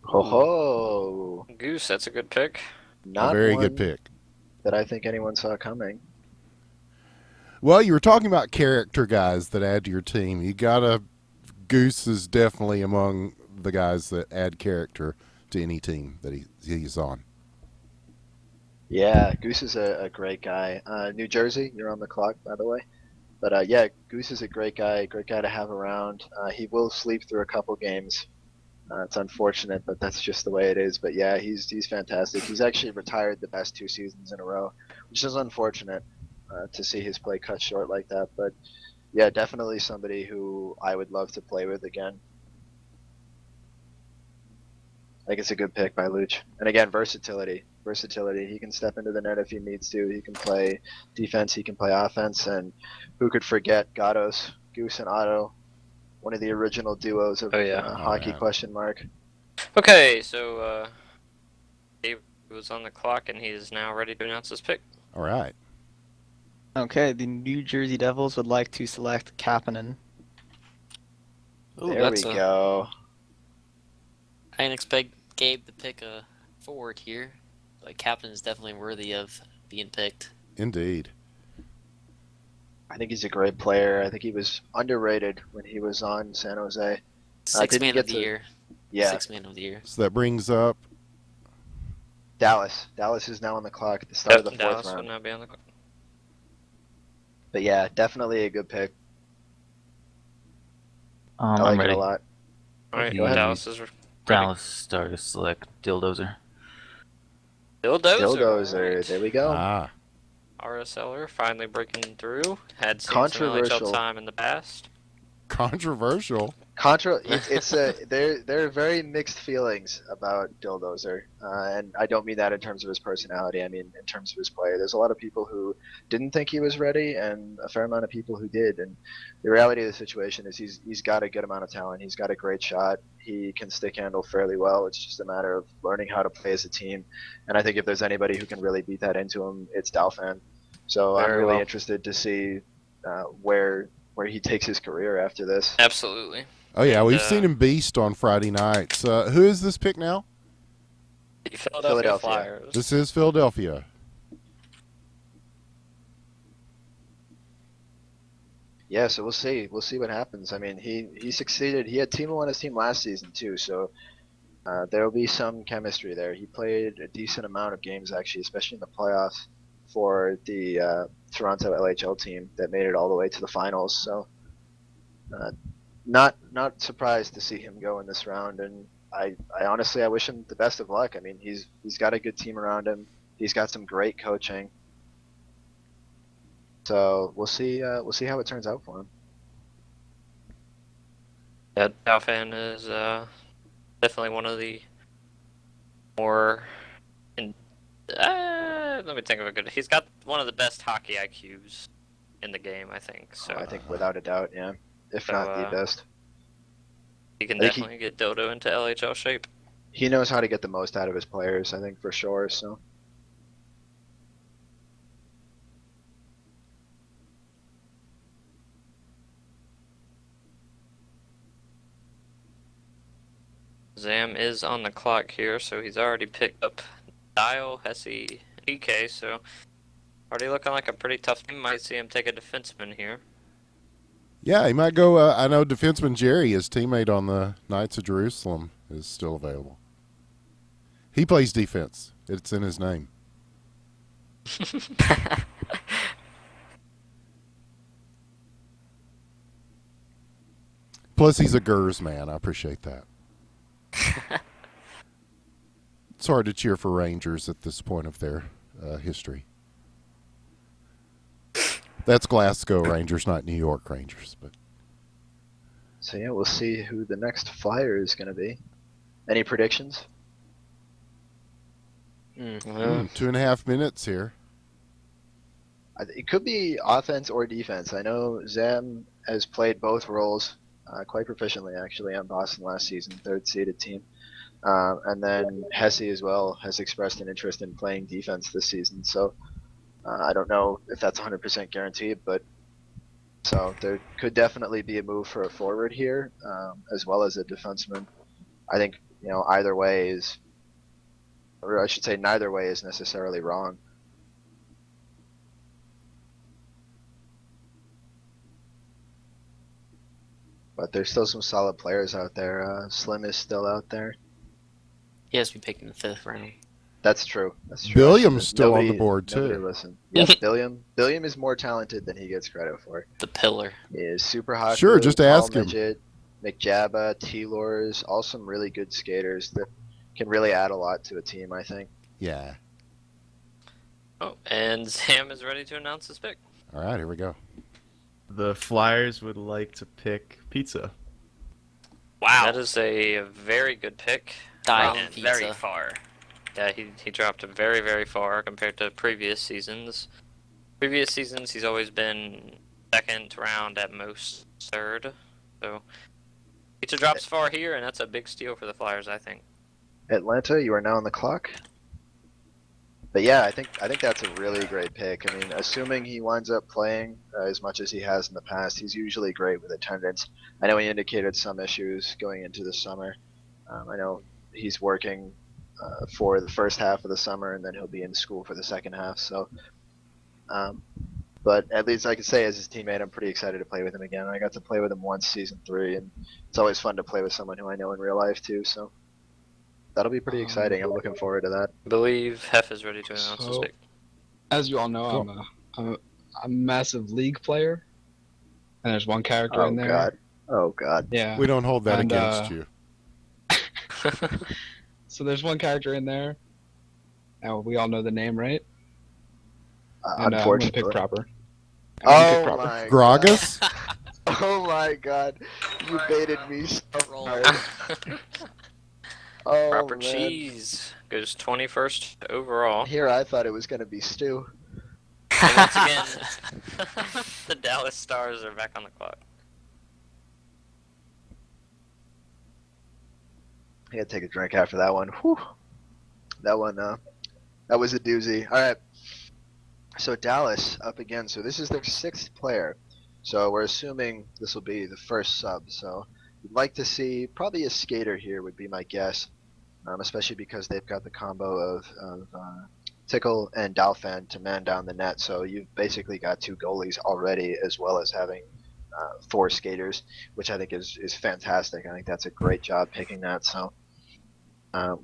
Ho Goose, that's a good pick. Not a very one good pick. that I think anyone saw coming. Well, you were talking about character guys that add to your team. You gotta. Goose is definitely among the guys that add character to any team that he's on. Yeah, Goose is a great guy. New Jersey, you're on the clock, by the way. But yeah, Goose is a great guy to have around. He will sleep through a couple games. It's unfortunate, but that's just the way it is. But yeah, he's fantastic. He's actually retired the past 2 seasons in a row, which is unfortunate to see his play cut short like that. But yeah, definitely somebody who I would love to play with again. I think it's a good pick by Luch. And again, versatility. He can step into the net if he needs to. He can play defense. He can play offense. And who could forget Gatos, Goose, and Otto, one of the original duos of hockey question mark. Okay, so Dave was on the clock and he is now ready to announce his pick. All right. Okay, the New Jersey Devils would like to select Kapanen. Ooh, There we go. I didn't expect Gabe to pick a forward here, but Captain is definitely worthy of being picked. Indeed. I think he's a great player. I think he was underrated when he was on San Jose. Sixth man of the year. Yeah. 6th man of the year. So that brings up Dallas. Dallas is now on the clock at the start of the 4th Dallas round. would now be on the clock. But yeah, definitely a good pick. I I'm like ready. it a lot. Alright, Go ahead. Dallas is ready. Dallas started to select Dildozer. Dildozer. There we go. Ah. RSLer finally breaking through. Had seen some Controversial. LHL time in the past. Controversial. There are very mixed feelings about Dildozer, and I don't mean that in terms of his personality. I mean in terms of his play. There's a lot of people who didn't think he was ready, and a fair amount of people who did. And the reality of the situation is he's got a good amount of talent. He's got a great shot. He can stick handle fairly well. It's just a matter of learning how to play as a team. And I think if there's anybody who can really beat that into him, it's Dalfan. So I'm really interested to see where he takes his career after this. Absolutely. Oh, yeah, And, we've seen him beast on Friday nights. Who is this pick now? The Philadelphia Flyers. This is Philadelphia. Yeah, so we'll see. We'll see what happens. I mean, he succeeded. He had Timo on his team last season, too, so there will be some chemistry there. He played a decent amount of games, actually, especially in the playoffs for the Toronto LHL team that made it all the way to the finals. So not surprised to see him go in this round, and I honestly wish him the best of luck. I mean, he's got a good team around him. He's got some great coaching. So we'll see how it turns out for him. Yeah, Dalfan is definitely one of the more. Let me think of a good. He's got one of the best hockey IQs in the game, I think. So I think without a doubt, yeah, if not the best. He can definitely get Dodo into LHL shape. He knows how to get the most out of his players, I think, for sure. So. Zam is on the clock here, so he's already picked up Dial, Hesse, EK, so already looking like a pretty tough team. Might see him take a defenseman here. Yeah, he might go. I know defenseman Jerry, his teammate on the Knights of Jerusalem, is still available. He plays defense. It's in his name. Plus, he's a Gers man. I appreciate that. It's hard to cheer for Rangers at this point of their history. That's Glasgow Rangers, not New York Rangers. But so yeah, we'll see who the next Flyer is going to be. Any predictions? 2.5 minutes here. It could be offense or defense. I know Zam has played both roles quite proficiently, actually, on Boston last season, third-seeded team. And then Hesse as well has expressed an interest in playing defense this season. So I don't know if that's 100% guaranteed, but so there could definitely be a move for a forward here, as well as a defenseman. I think either way is, or I should say, neither way is necessarily wrong. But there's still some solid players out there. Slim is still out there. He has to be picked in the 5th round. That's true. That's true. Billiam's still on the board too. Listen. Yes, Billiam is more talented than he gets credit for. The pillar. He is super hot. Sure, just ask him. Midget, McJabba, T-Lors, all some really good skaters that can really add a lot to a team, I think. Yeah. Oh, and Sam is ready to announce his pick. All right, here we go. The Flyers would like to pick Pizza. Wow. That is a very good pick. Dial and Pizza. very far. Yeah, he dropped very, very far compared to previous seasons. Previous seasons, he's always been second round, at most third. So Pizza drops far here, and that's a big steal for the Flyers, I think. Atlanta, you are now on the clock. But yeah, I think that's a really great pick. I mean, assuming he winds up playing as much as he has in the past, he's usually great with attendance. I know he indicated some issues going into the summer. I know he's working for the first half of the summer, and then he'll be in school for the second half. So, but at least I can say as his teammate, I'm pretty excited to play with him again. I got to play with him once season 3, and it's always fun to play with someone who I know in real life too. So that'll be pretty exciting. I'm looking forward to that. I believe Hef is ready to announce his pick. As you all know, I'm a massive League player, and there's one character in there. Oh God. Yeah. We don't hold that against you. So there's one character in there. Now we all know the name, right? Unfortunately. I'm gonna pick proper. Oh my Gragas? Oh my god, you baited me so Roll. hard. Oh Proper man. cheese goes 21st overall. Here I thought it was gonna be Stu. And once again, the Dallas Stars are back on the clock. I gotta take a drink after that one. Whew. That one, that was a doozy. All right. So Dallas up again. So this is their 6th player. So we're assuming this will be the first sub. So we'd like to see probably a skater here would be my guess, especially because they've got the combo of Tickle and Dalfan to man down the net. So you've basically got 2 goalies already, as well as having 4 skaters, which I think is fantastic. I think that's a great job picking that. So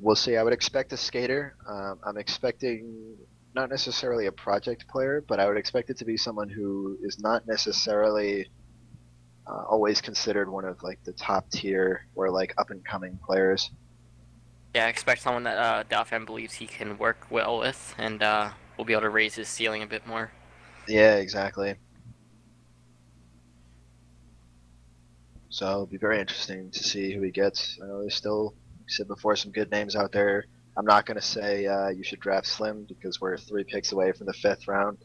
we'll see. I would expect a skater. I'm expecting not necessarily a project player, but I would expect it to be someone who is not necessarily always considered one of like the top tier or like up and coming players. Yeah, I expect someone that Dalfan believes he can work well with, and will be able to raise his ceiling a bit more. Yeah, exactly. So it'll be very interesting to see who he gets. I know there's still, like I said before, some good names out there. I'm not going to say you should draft Slim because we're 3 picks away from the 5th round.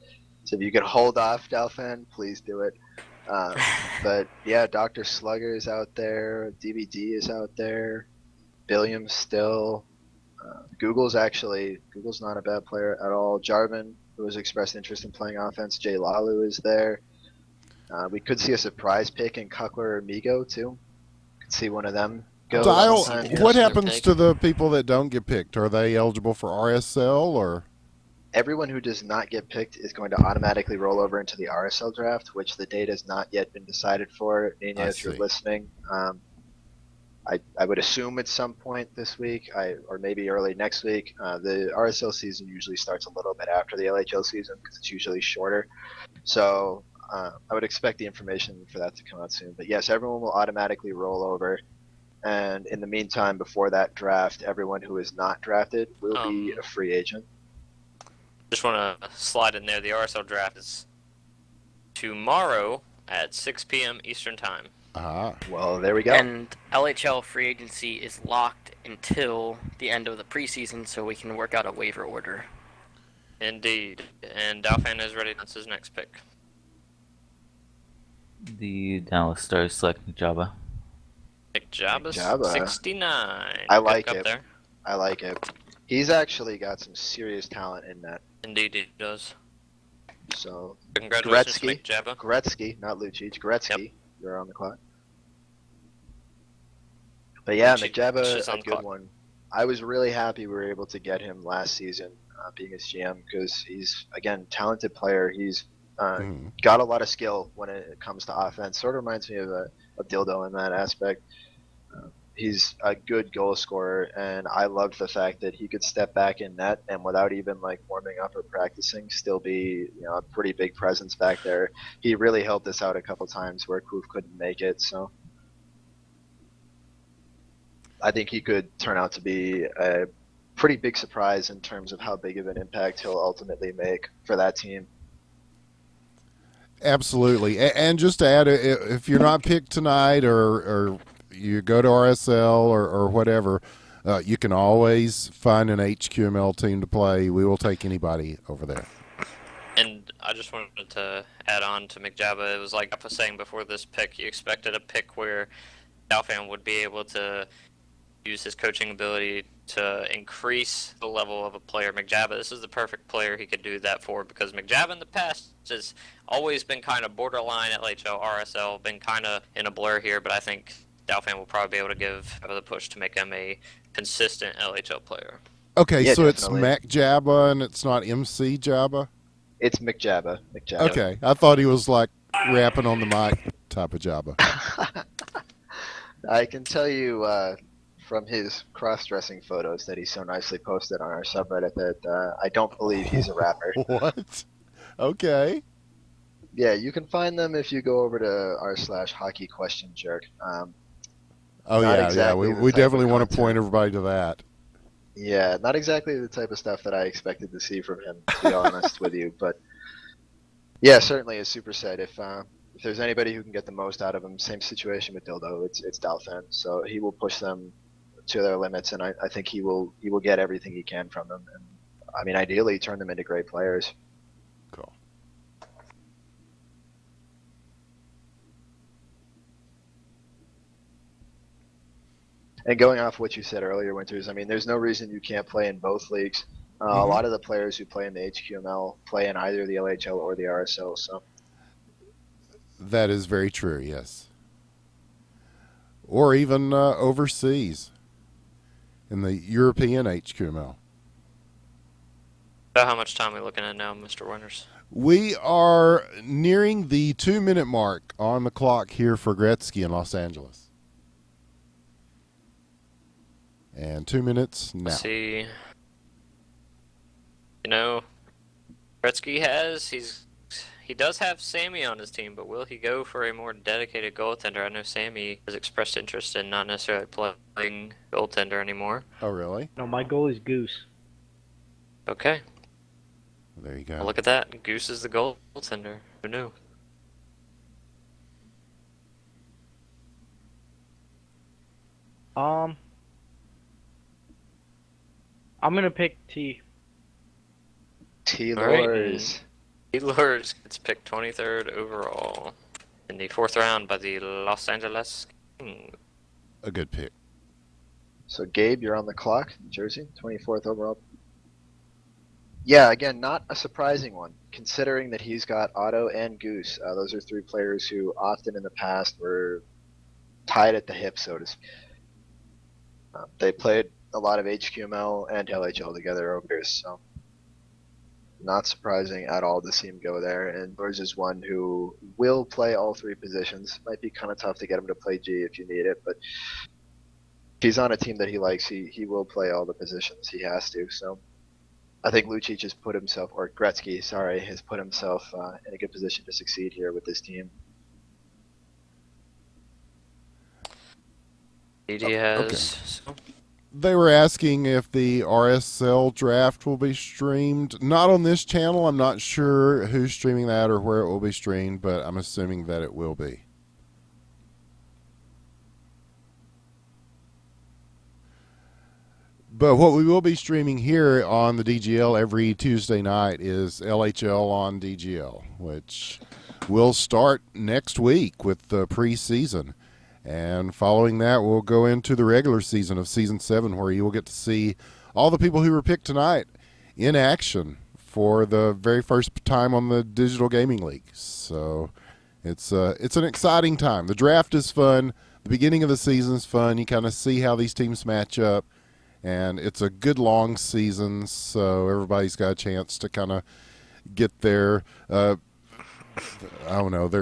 So if you could hold off, Dalfan, please do it. But yeah, Dr. Slugger is out there. DVD is out there. Billiams still. Google's not a bad player at all. Jarvin, who has expressed interest in playing offense. Jay Lalu is there. We could see a surprise pick in Kuckler or Migo too. Could see one of them go. Dial, sometime what here. happens to the people that don't get picked? Are they eligible for RSL or? Everyone who does not get picked is going to automatically roll over into the RSL draft, which the date has not yet been decided for. Nina, if you're listening, I would assume at some point this week, or maybe early next week. The RSL season usually starts a little bit after the LHL season because it's usually shorter. So I would expect the information for that to come out soon. But yes, everyone will automatically roll over. And in the meantime, before that draft, everyone who is not drafted will be a free agent. Just want to slide in there. The RSL draft is tomorrow at 6 p.m. Eastern Time. Well, there we go. And LHL free agency is locked until the end of the preseason, so we can work out a waiver order. Indeed. And Dalfan is ready to announce his next pick. The Dallas Stars select Jabba. Jabba 69. I like Good it. up there. I like it. He's actually got some serious talent in that. Indeed, he does. So, Congratulations to Jabba. Gretzky, not Lucic. Gretzky, you're on the clock. But yeah, McJabba is a good one. I was really happy we were able to get him last season, being his GM, because he's, again, talented player. He's got a lot of skill when it comes to offense. Sort of reminds me of Dildo in that aspect. He's a good goal scorer, and I loved the fact that he could step back in net and without even like warming up or practicing, still be a pretty big presence back there. He really helped us out a couple times where Kuf couldn't make it. So I think he could turn out to be a pretty big surprise in terms of how big of an impact he'll ultimately make for that team. Absolutely. And just to add, if you're not picked tonight or you go to RSL or whatever, you can always find an HQML team to play. We will take anybody over there. And I just wanted to add on to McJabba. It was like I was saying before this pick, you expected a pick where Dalfan would be able to use his coaching ability to increase the level of a player. McJabba, this is the perfect player he could do that for, because McJabba in the past has always been kind of borderline LHL, RSL, been kind of in a blur here, but I think Dalfan will probably be able to give the push to make him a consistent LHL player. Okay, yeah, so definitely. It's McJabba and it's not MC Jabba? It's McJabba. Okay, I thought he was like rapping on the mic type of Jabba. I can tell you from his cross-dressing photos that he so nicely posted on our subreddit that I don't believe he's a rapper. What? Okay. Yeah, you can find them if you go over to r/hockeyquestionjerk. We definitely want to point everybody to that. Yeah, not exactly the type of stuff that I expected to see from him, to be honest with you. But yeah, certainly a superset. if there's anybody who can get the most out of him, same situation with Dildo. It's Dalfen, so he will push them to their limits, and I think he will get everything he can from them, and I mean ideally turn them into great players. Cool. And going off what you said earlier, Winters, I mean, there's no reason you can't play in both leagues. A lot of the players who play in the HQML play in either the LHL or the RSL. So that is very true. Yes. Or even overseas in the European HQML. So how much time are we looking at now, Mr. Winters? We are nearing the 2-minute mark on the clock here for Gretzky in Los Angeles. And 2 minutes now. Let's see. You know, Gretzky he does have Sammy on his team, but will he go for a more dedicated goaltender? I know Sammy has expressed interest in not necessarily playing goaltender anymore. Oh, really? No, my goal is Goose. Okay. Well, there you go. Well, look at that. Goose is the goaltender. Who knew? I'm gonna pick T. T-Lures. T-Lures gets picked 23rd overall in the 4th round by the Los Angeles Kings. A good pick. So Gabe, you're on the clock. Jersey, 24th overall. Yeah, again, not a surprising one, considering that he's got Otto and Goose. Those are three players who often in the past were tied at the hip, so to speak. They played a lot of HQML and LHL together over years, so not surprising at all to see him go there. And Lurs is one who will play all three positions. Might be kind of tough to get him to play G if you need it, but if he's on a team that he likes, he will play all the positions. He has to, so I think Lucic has put himself, or Gretzky, sorry, has put himself in a good position to succeed here with this team. DD has. Okay. So. They were asking if the RSL draft will be streamed. Not on this channel. I'm not sure who's streaming that or where it will be streamed, but I'm assuming that it will be. But what we will be streaming here on the DGL every Tuesday night is LHL on DGL, which will start next week with the preseason. And following that, we'll go into the regular season of Season 7, where you will get to see all the people who were picked tonight in action for the very first time on the Digital Gaming League. So it's an exciting time. The draft is fun. The beginning of the season is fun. You kind of see how these teams match up. And it's a good long season, so everybody's got a chance to kind of get their, their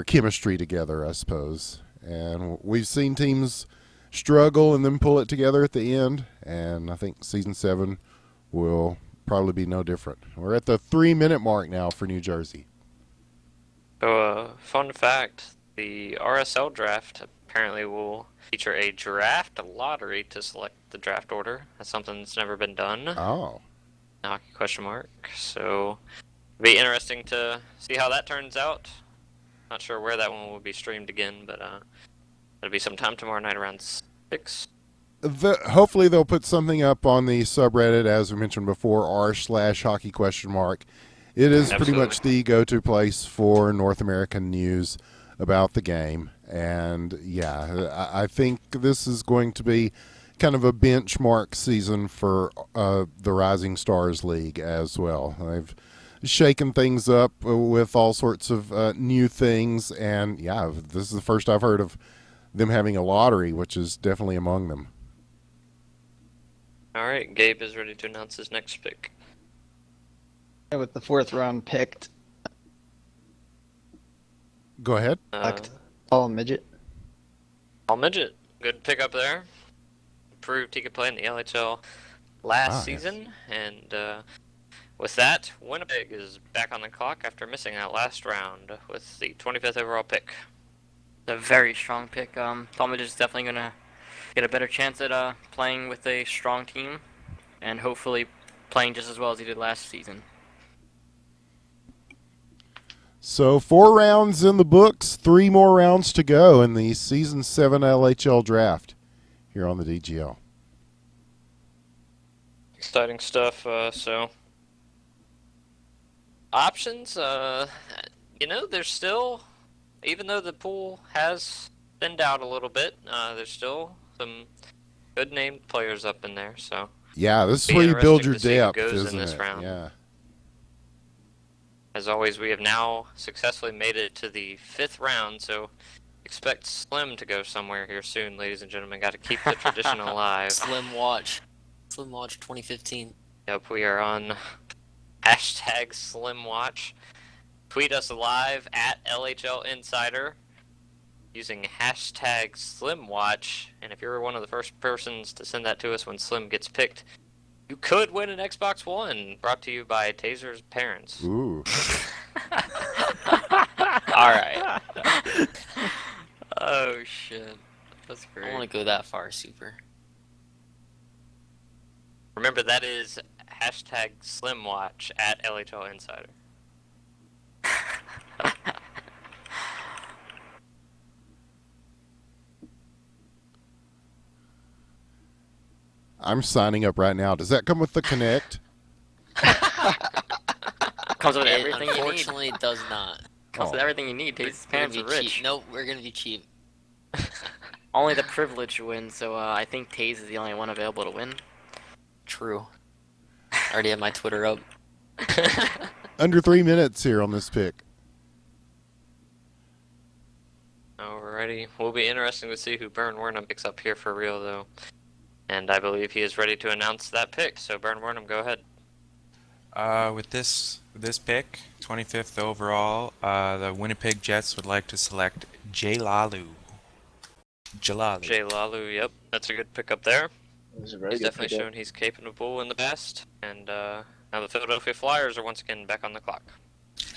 chemistry together, I suppose. And we've seen teams struggle and then pull it together at the end, and I think Season 7 will probably be no different. We're at the 3-minute mark now for New Jersey. So, fun fact, the RSL draft apparently will feature a draft lottery to select the draft order. That's something that's never been done. Oh. Hockey question mark. So, it'll be interesting to see how that turns out. Not sure where that one will be streamed again, but it'll be sometime tomorrow night around 6. Hopefully they'll put something up on the subreddit, as we mentioned before, r/hockey question mark. It is pretty much the go-to place for North American news about the game. And yeah, I think this is going to be kind of a benchmark season for the Rising Stars League as well. They've shaken things up with all sorts of new things, and yeah, this is the first I've heard of them having a lottery, which is definitely among them. All right, Gabe is ready to announce his next pick. With the 4th round picked. Go ahead. All midget. All midget. Good pick up there. Proved he could play in the LHL last season, and with that, Winnipeg is back on the clock after missing that last round with the 25th overall pick. A very strong pick. Talmadge is definitely going to get a better chance at playing with a strong team and hopefully playing just as well as he did last season. So 4 rounds in the books, 3 more rounds to go in the Season 7 LHL draft here on the DGL. Exciting stuff. So options. There's still, even though the pool has thinned out a little bit, there's still some good named players up in there. So Yeah, this is be where you build interesting your to see who depth, goes in isn't this it? round. Yeah. As always, we have now successfully made it to the 5th round, so expect Slim to go somewhere here soon, ladies and gentlemen. Got to keep the tradition alive. Slim Watch 2015. Yep, we are on hashtag Slim Watch. Tweet us live at LHL Insider using hashtag Slim Watch, and if you're one of the first persons to send that to us when Slim gets picked, you could win an Xbox One, brought to you by Taser's parents. Ooh. Alright. Oh, shit. That's great. I want to go that far, Super. Remember, that is hashtag SlimWatch at LHL Insider. I'm signing up right now. Does that come with the Connect? Comes with It everything you need. unfortunately does not. Comes with everything you need. His parents are rich. Cheap. Nope, we're gonna be cheap. Only the privileged win, so I think Taze is the only one available to win. True. I already have my Twitter up. Under 3 minutes here on this pick. Alrighty. Will be interesting to see who Bern Wernham picks up here for real, though. And I believe he is ready to announce that pick. So, Bern Wernham, go ahead. With this pick, 25th overall, the Winnipeg Jets would like to select Jay Lalu. Jay Lalu, yep. That's a good pick up there. He's very He's good definitely pickup. shown he's capable in the past. And now the Philadelphia Flyers are once again back on the clock.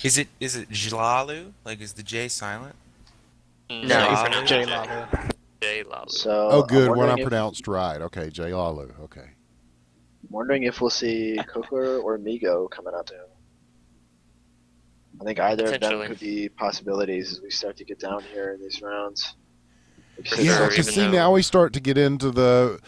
Is it Jalalu? Like, is the J silent? No, Jay you pronounce Jay it Lalu. Jay Lalu. So Oh, good. I'm One I wondering if- pronounced right. Okay, Jay Lalu. Okay. wondering if we'll see Cookler or Migo coming out to him. I think either of them Potentially. could be possibilities as we start to get down here in these rounds. For Yeah, sure, because even see, though- now we start to get into the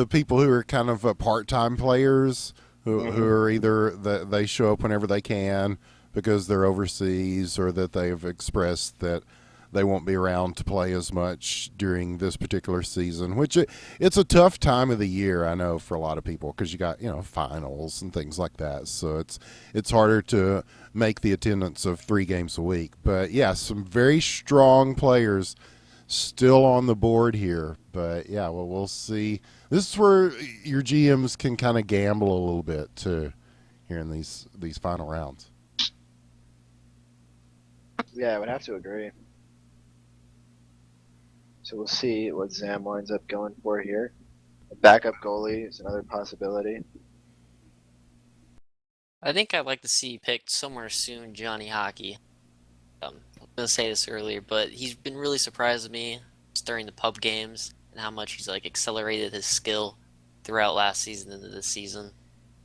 people who are kind of part-time players who are either that they show up whenever they can because they're overseas or that they've expressed that they won't be around to play as much during this particular season, which it's a tough time of the year, I know, for a lot of people because you got, finals and things like that. So it's harder to make the attendance of 3 games a week. But, yeah, some very strong players still on the board here. But, yeah, well, we'll see. This is where your GMs can kind of gamble a little bit, too, here in these final rounds. Yeah, I would have to agree. So we'll see what Zam winds up going for here. A backup goalie is another possibility. I think I'd like to see picked somewhere soon Johnny Hockey. I was going to say this earlier, but he's been really surprised with me during the pub games and how much he's accelerated his skill throughout last season into this season.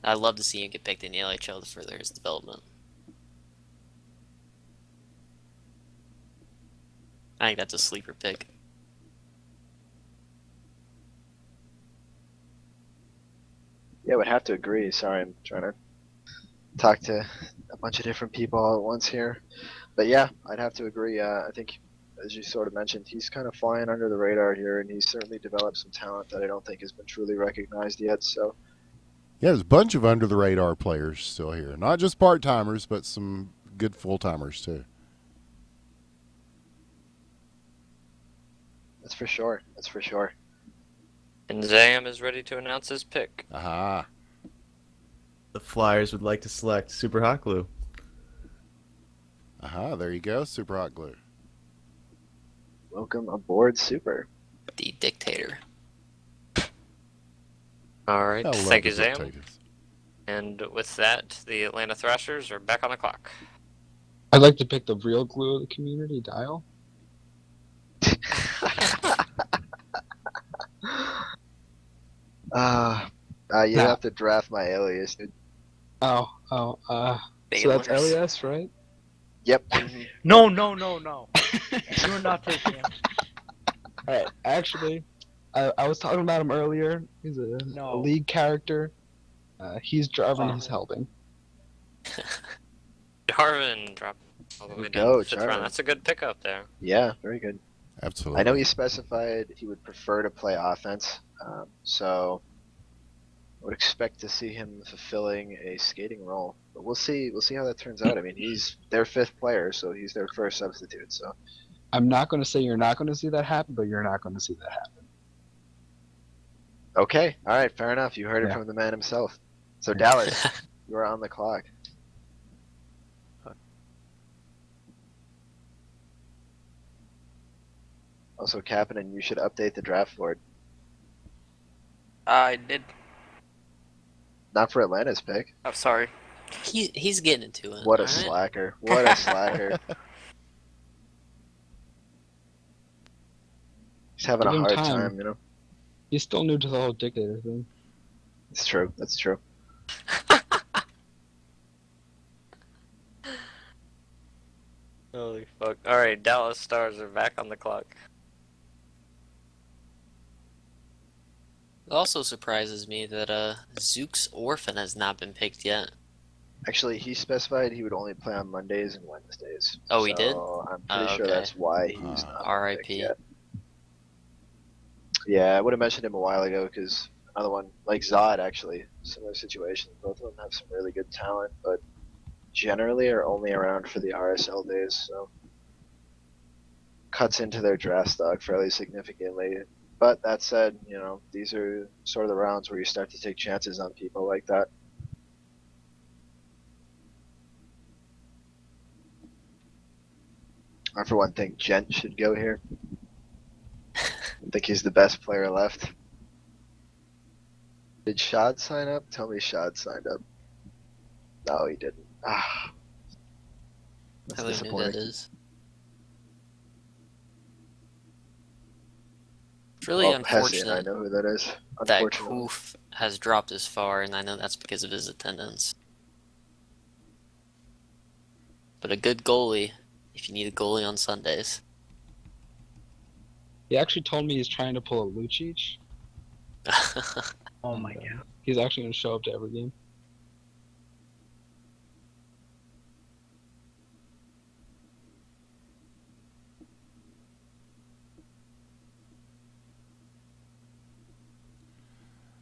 I'd love to see him get picked in the LHL to further his development. I think that's a sleeper pick. Yeah, I would have to agree. Sorry, I'm trying to talk to a bunch of different people all at once here. But yeah, I'd have to agree. I think, as you sort of mentioned, he's kind of flying under the radar here, and he's certainly developed some talent that I don't think has been truly recognized yet. So Yeah, there's a bunch of under-the-radar players still here. Not just part-timers, but some good full-timers, too. that's for sure. That's for sure. And Zam is ready to announce his pick. Aha. The Flyers would like to select Super Hot Glue. Aha, there you go. Super Hot Glue. Welcome aboard, Super. The Dictator. All right, I love thank you, the Zam. dictators. And with that, the Atlanta Thrashers are back on the clock. I'd like to pick the real glue of the community, Dial. You Nah. have to draft my alias, dude. So that's Baylor's. LES, right? Yep. No. You are not taking him. Alright, actually, I was talking about him earlier. He's a No. league character. He's Jarvan, Oh. he's helping. Jarvan dropped all the way down go, to the 5th round. Jarvan. That's a good pickup there. Yeah, very good. Absolutely. I know he specified he would prefer to play offense, so I would expect to see him fulfilling a skating role. But we'll see. We'll see how that turns out. I mean, he's their 5th player, so he's their first substitute. So I'm not going to say you're not going to see that happen, but you're not going to see that happen. okay, all right, fair enough. You heard it Yeah. from the man himself. So Dallas, you are on the clock. Also, Kapanen, you should update the draft board. I did. Not for Atlanta's pick. I'm sorry. He's getting into it. What a alright? slacker. What a slacker. He's having a Give him hard time. time, you know? He's still new to the whole dictator thing. It's true. That's true. Holy fuck. Alright, Dallas Stars are back on the clock. It also surprises me that Zook's Orphan has not been picked yet. Actually, he specified he would only play on Mondays and Wednesdays. Oh, he did? So I'm pretty sure okay. that's why he's not picked R.I.P. yet. Yeah, I would have mentioned him a while ago because another one, like Zod, actually, similar situation. Both of them have some really good talent, but generally are only around for the RSL days, so cuts into their draft stock fairly significantly. But that said, you know, these are sort of the rounds where you start to take chances on people like that. I, for one, think Gent should go here. I think he's the best player left. Did Shad sign up? Tell me Shad signed up. No, he didn't. Ah. That's I don't know who disappointing. that is. It's really Well, Hessian, I unfortunate know who that is. that Unfortunately. Koof has dropped as far, and I know that's because of his attendance. But a good goalie, if you need a goalie on Sundays. He actually told me he's trying to pull a Lucic. Oh my god. He's actually going to show up to every game.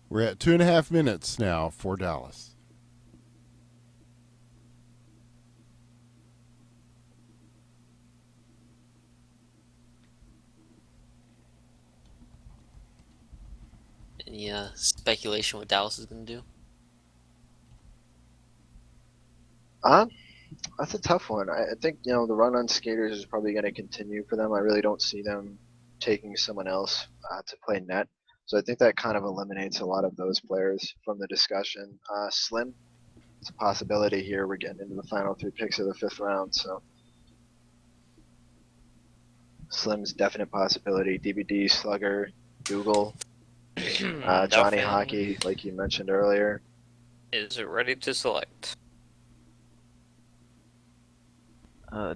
We're at 2.5 minutes now for Dallas. Any speculation what Dallas is going to do? That's a tough one. I think, you know, the run on skaters is probably going to continue for them. I really don't see them taking someone else to play net. So I think that kind of eliminates a lot of those players from the discussion. Slim, it's a possibility here. We're getting into the final 3 picks of the 5th round, so Slim's definite possibility. DVD, Slugger, Google, Johnny Dolphin Hockey, like you mentioned earlier. Is it ready to select?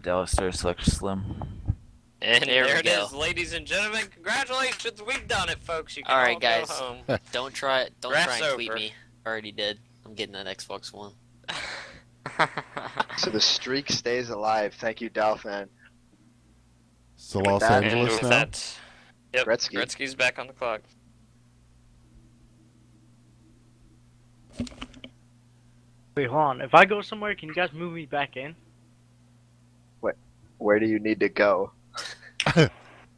Dallas Stars select Slim. And There there we it go. is, ladies and gentlemen. Congratulations, we've done it, folks. You can All all right, guys. go home. Don't try Grass and tweet over. me. I already did. I'm getting that Xbox One. So the streak stays alive. Thank you, Dalfan. So With Los that- And Angeles with now? that, yep, Gretzky. Gretzky's back on the clock. Wait, hold on. If I go somewhere, can you guys move me back in? Where do you need to go?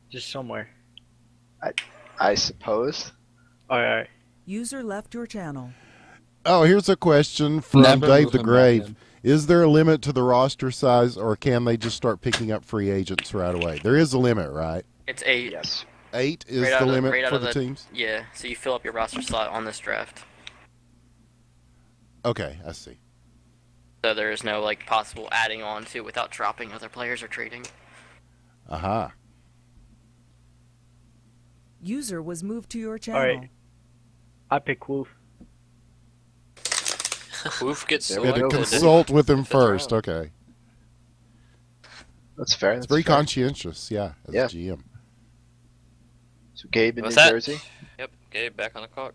Just somewhere. I suppose. Alright. User left your channel. Oh, here's a question from Never Dave move the him back Grave. in. Is there a limit to the roster size, or can they just start picking up free agents right away? There is a limit, right? It's 8. Yes. 8 is Right out the of- limit right out for of the teams? Yeah, so you fill up your roster slot on this draft. Okay, I see. So there is no like possible adding on to without dropping other players or trading. Aha. User was moved to your channel. Alright. I pick Wolf. Woof gets There We had to go. selected. consult with him 5th first. round. Okay. That's fair. It's That's very fair. conscientious, yeah, as Yeah. GM. So Gabe in With New that, Jersey. yep, Gabe back on the clock.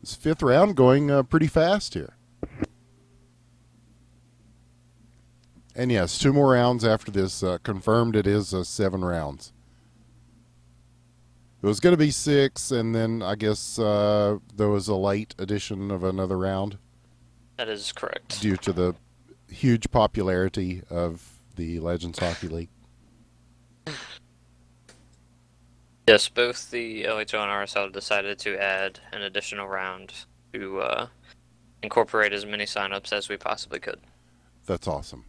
This fifth round going pretty fast here. And yes, 2 more rounds after this. Confirmed it is 7 rounds. It was going to be 6, and then I guess there was a late addition of another round. That is correct. Due to the huge popularity of the Legends Hockey League. Yes, both the LHL and RSL decided to add an additional round to incorporate as many signups as we possibly could. That's awesome.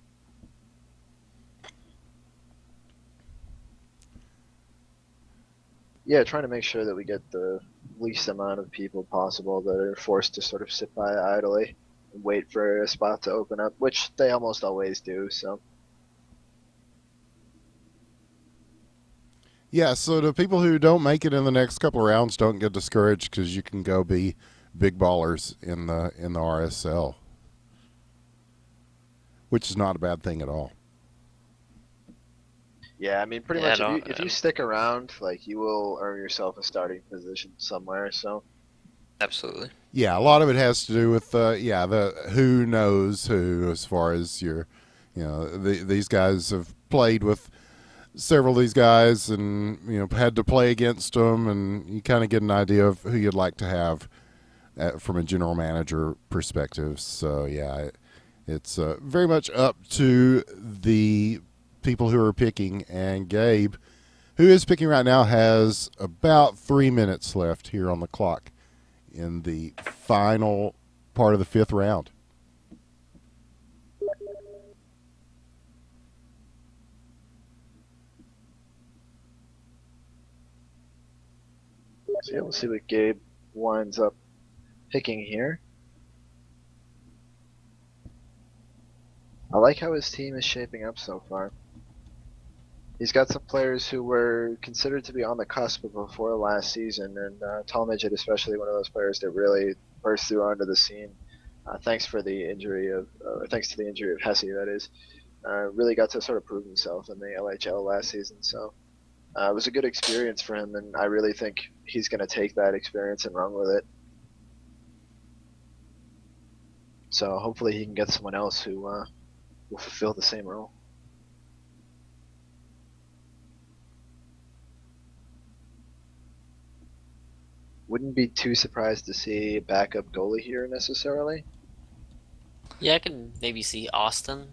Yeah, trying to make sure that we get the least amount of people possible that are forced to sort of sit by idly and wait for a spot to open up, which they almost always do, so. Yeah, so the people who don't make it in the next couple of rounds don't get discouraged because you can go be big ballers in the RSL, which is not a bad thing at all. Yeah, I mean, pretty much if you stick around, like, you will earn yourself a starting position somewhere, so. Absolutely. Yeah, a lot of it has to do with the who knows who, as far as these guys have played with several of these guys and had to play against them, and you kind of get an idea of who you'd like to have from a general manager perspective. So yeah, it's very much up to the people who are picking, and Gabe, who is picking right now, has about 3 minutes left here on the clock in the final part of the 5th round. So yeah, we'll see what Gabe winds up picking here. I like how his team is shaping up so far. He's got some players who were considered to be on the cusp before last season, and Talmadge especially one of those players that really burst through onto the scene. Thanks to the injury of Hesse, that is. Really got to sort of prove himself in the LHL last season, so it was a good experience for him, and I really think he's going to take that experience and run with it. So hopefully he can get someone else who will fulfill the same role. Wouldn't be too surprised to see a backup goalie here necessarily. Yeah, I could maybe see Austin.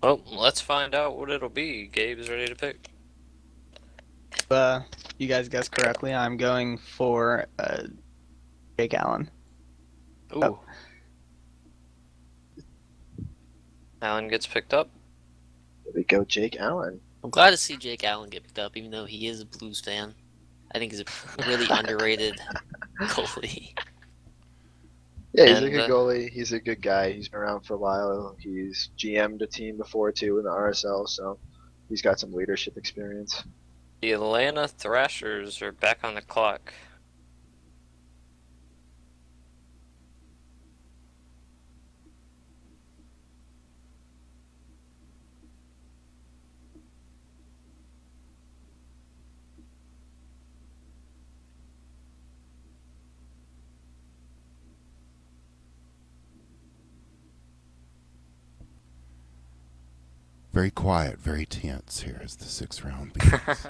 Well, let's find out what it'll be. Gabe is ready to pick. You guys guessed correctly. I'm going for Jake Allen. Ooh. Oh. Allen gets picked up. There we go, Jake Allen. I'm glad to see Jake Allen get picked up, even though he is a Blues fan. I think he's a really underrated goalie. Yeah, he's a good goalie. He's a good guy. He's been around for a while. He's GM'd a team before, too, in the RSL, so he's got some leadership experience. The Atlanta Thrashers are back on the clock. Very quiet, very tense here as the 6th round begins.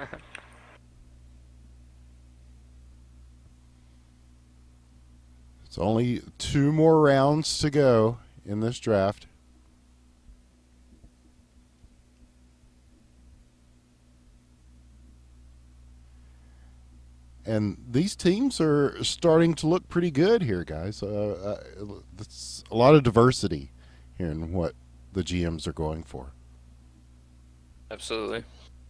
It's only 2 more rounds to go in this draft. And these teams are starting to look pretty good here, guys. It's a lot of diversity here in what the GMs are going for. Absolutely. I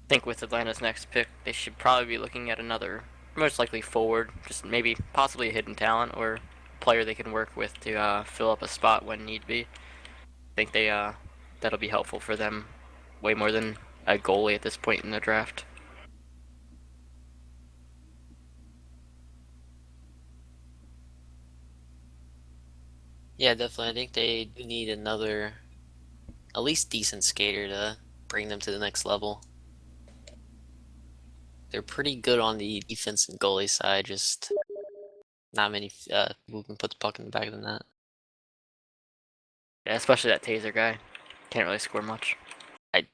think with Atlanta's next pick, they should probably be looking at another, most likely forward, just maybe possibly a hidden talent or player they can work with to fill up a spot when need be. I think that'll be helpful for them way more than a goalie at this point in the draft. Yeah, definitely. I think they do need another, at least decent skater to bring them to the next level. They're pretty good on the defense and goalie side, just not many people can put the puck in the back of the net. Yeah, especially that taser guy. Can't really score much. I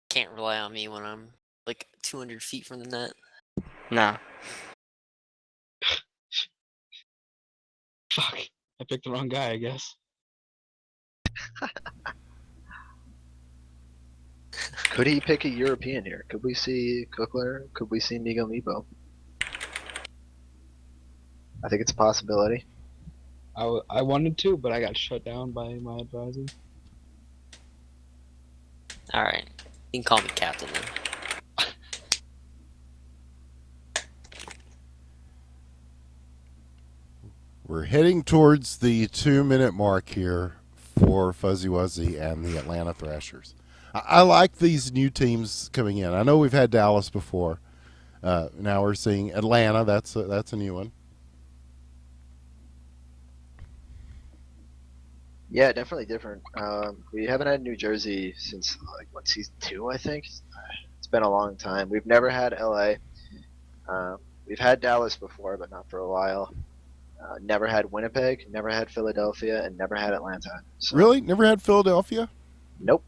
can't rely on me when I'm like 200 feet from the net. No. Fuck. I picked the wrong guy, I guess. Could he pick a European here? Could we see Cookler? Could we see Nigo Mibo? I think it's a possibility. I wanted to, but I got shut down by my advisor. Alright. You can call me captain then. We're heading towards the 2-minute mark here for Fuzzy Wuzzy and the Atlanta Thrashers. I like these new teams coming in. I know we've had Dallas before. Now we're seeing Atlanta. That's a new one. Yeah, definitely different. We haven't had New Jersey since like season 2, I think. It's been a long time. We've never had LA. We've had Dallas before, but not for a while. Never had Winnipeg, never had Philadelphia, and never had Atlanta. So. Really? Never had Philadelphia? Nope.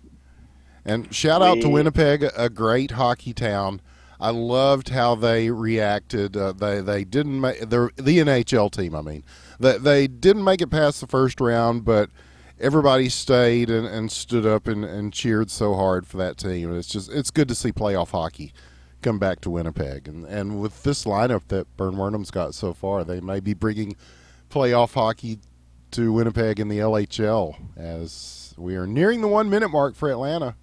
And shout out to Winnipeg, a great hockey town. I loved how they reacted. They didn't make the NHL team. I mean, they didn't make it past the first round, but everybody stayed and stood up and cheered so hard for that team. It's good to see playoff hockey come back to Winnipeg. And with this lineup that Burnwornham's got so far, they may be bringing playoff hockey to Winnipeg in the LHL as we are nearing the 1-minute mark for Atlanta.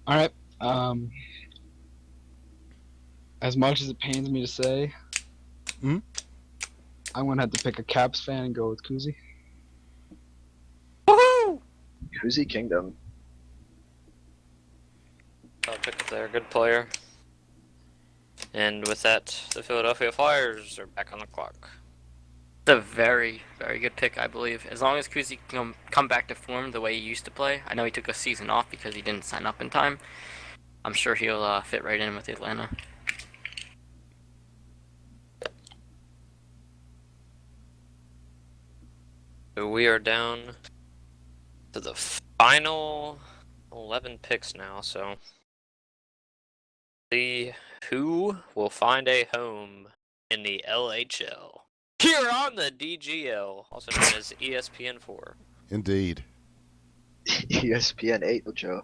All right. As much as it pains me to say, I'm gonna have to pick a Caps fan and go with Kuzi. Woohoo! Kuzi Kingdom. I'll pick up there, good player. And with that, the Philadelphia Flyers are back on the clock. It's a very, very good pick, I believe. As long as Kuzi can come back to form the way he used to play. I know he took a season off because he didn't sign up in time. I'm sure he'll fit right in with Atlanta. So we are down to the final 11 picks now, so see who will find a home in the LHL. Here on the DGL, also known as ESPN4. Indeed. ESPN 8, Joe.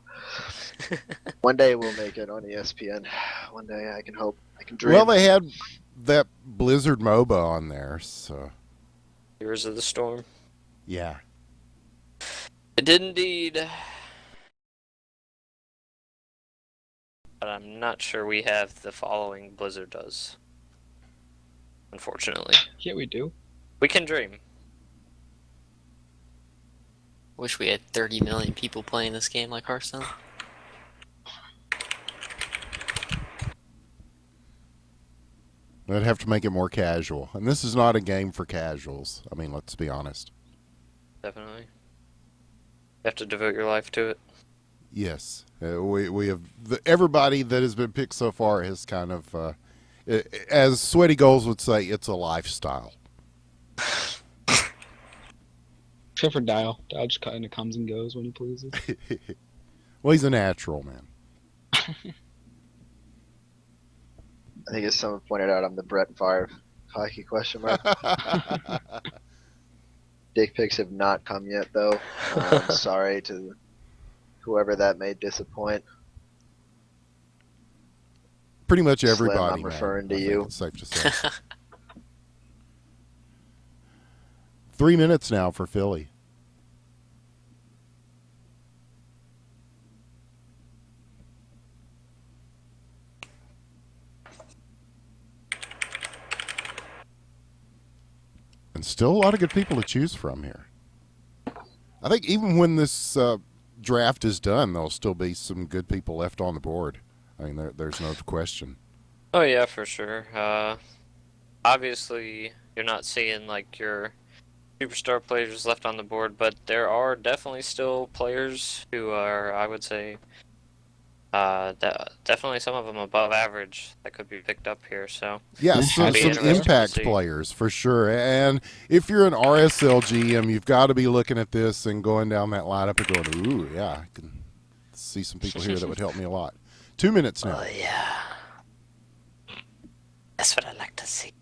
One day we'll make it on ESPN. One day I can hope. I can dream. Well, they had that Blizzard MOBA on there, so. Heroes of the Storm. Yeah. It did indeed. But I'm not sure we have the following Blizzard does. Unfortunately. Yeah, we do. We can dream. Wish we had 30 million people playing this game like Hearthstone. I'd have to make it more casual. And this is not a game for casuals. I mean, let's be honest. Definitely. You have to devote your life to it. Yes. We have everybody that has been picked so far has kind of, as Sweaty Goals would say, it's a lifestyle. Except for Dial. Dial just kind of comes and goes when he pleases. Well, he's a natural, man. I think as someone pointed out, I'm the Brett Favre hockey question mark. Dick pics have not come yet, though. Sorry to whoever that may disappoint. Pretty much Slim, everybody. I'm referring to you. It's safe to say. 3 minutes now for Philly. And still a lot of good people to choose from here. I think even when this draft is done, there'll still be some good people left on the board. I mean, there's no question. Oh yeah, for sure. Obviously, you're not seeing like your superstar players left on the board, but there are definitely still players who are, I would say, definitely some of them above average that could be picked up here. So Yeah, it'll be some interesting to impact see. players for sure. And if you're an RSL GM, you've got to be looking at this and going down that lineup and going, ooh, yeah, I can see some people here that would help me a lot. 2 minutes now. Oh yeah, that's what I like to see.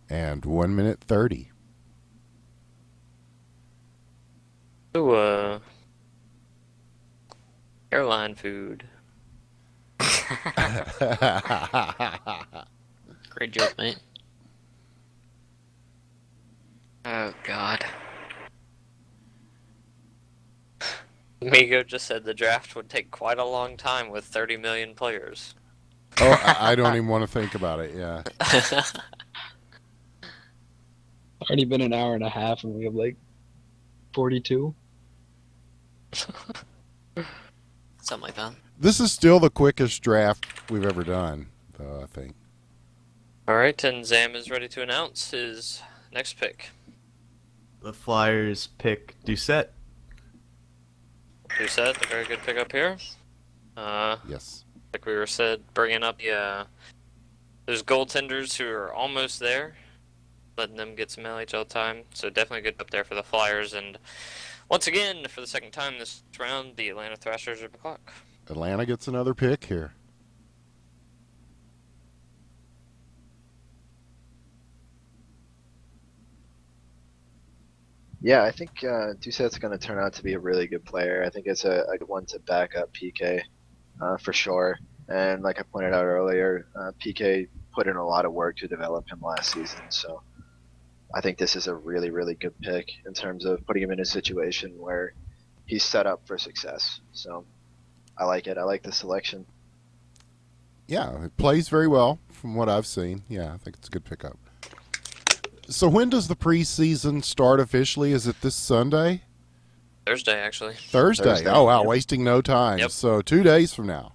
And 1 minute 30. Ooh, airline food. Great joke, mate. Oh God. Migo just said the draft would take quite a long time with 30 million players. Oh, I don't even want to think about it. Yeah. Already been an hour and a half, and we have like 42. Something like that. This is still the quickest draft we've ever done, though, I think. All right, and Zam is ready to announce his next pick. The Flyers pick Doucette. Doucette, a very good pickup here. Yes. Like we were said, bringing up there's goaltenders who are almost there, letting them get some LHL time. So definitely good up there for the Flyers. And once again, for the second time this round, the Atlanta Thrashers are the clock. Atlanta gets another pick here. Yeah, I think Doucette's going to turn out to be a really good player. I think it's a good one to back up PK for sure. And like I pointed out earlier, PK put in a lot of work to develop him last season. So I think this is a really, really good pick in terms of putting him in a situation where he's set up for success. So I like it. I like the selection. Yeah, it plays very well from what I've seen. Yeah, I think it's a good pickup. So when does the preseason start officially? Is it this Sunday? Thursday, actually. Thursday. Oh, wow, Yep. wasting no time. Yep. So 2 days from now.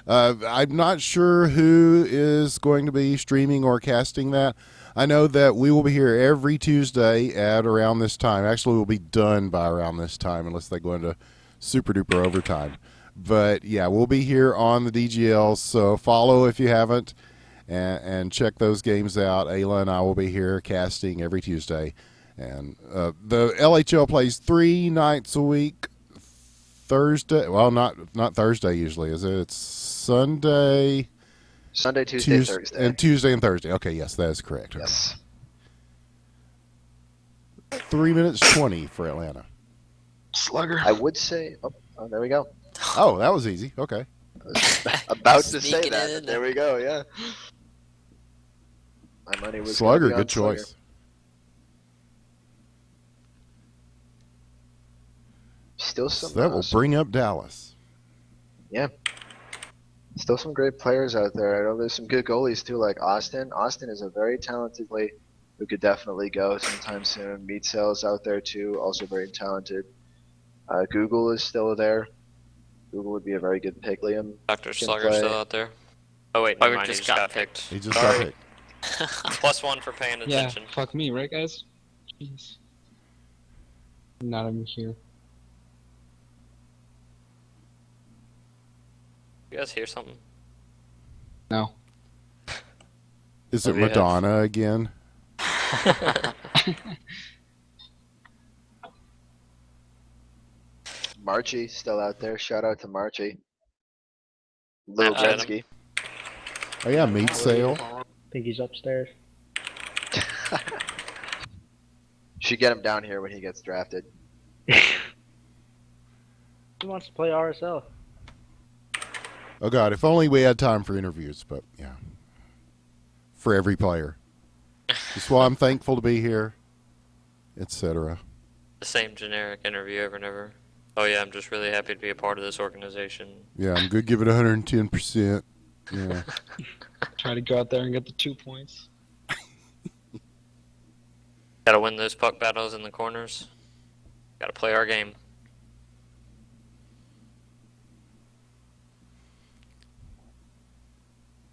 I'm not sure who is going to be streaming or casting that. I know that we will be here every Tuesday at around this time. Actually, we'll be done by around this time unless they go into super duper overtime. But yeah, we'll be here on the DGL, so follow if you haven't and check those games out. Ayla and I will be here casting every Tuesday. And the LHL plays 3 nights a week. Thursday, well, not Thursday usually, is it? It's Sunday, Sunday, Tuesday, Thursday. and Tuesday and Thursday. Okay, yes, that is correct. Yes. 3 minutes 20 for Atlanta. Slugger. I would say, oh, there we go. Oh, that was easy. Okay. I was about to say Sneaking that. in. But there we go. Yeah. My money was Slugger, gonna be on good choice. Still So some. that will bring up Dallas. Yeah. Still some great players out there. I know there's some good goalies too, like Austin. Austin is a very talented goalie who could definitely go sometime soon. Meat Sales out there too, also very talented. Google is still there. Google would be a very good pick. Liam. Dr. can Slugger play. still out there. Oh wait, never Slugger mind, he just just got got picked. He just Sorry. got picked. +1 for paying Yeah, attention. fuck me, right, guys? Jeez. Not even here. You guys hear something? No. Is it Maybe it has- Madonna again? Marchie still out there. Shout out to Marchie. Little Adam. Gretzky. Oh, yeah, meat sale. I think he's upstairs. Should get him down here when he gets drafted. He wants to play RSL. Oh, God, if only we had time for interviews, but yeah. For every player. That's why I'm thankful to be here, etc. The same generic interview ever and ever. Oh yeah, I'm just really happy to be a part of this organization. Yeah, I'm good. Give it 110%. Yeah. Try to go out there and get the 2 points. Gotta win those puck battles in the corners. Gotta play our game.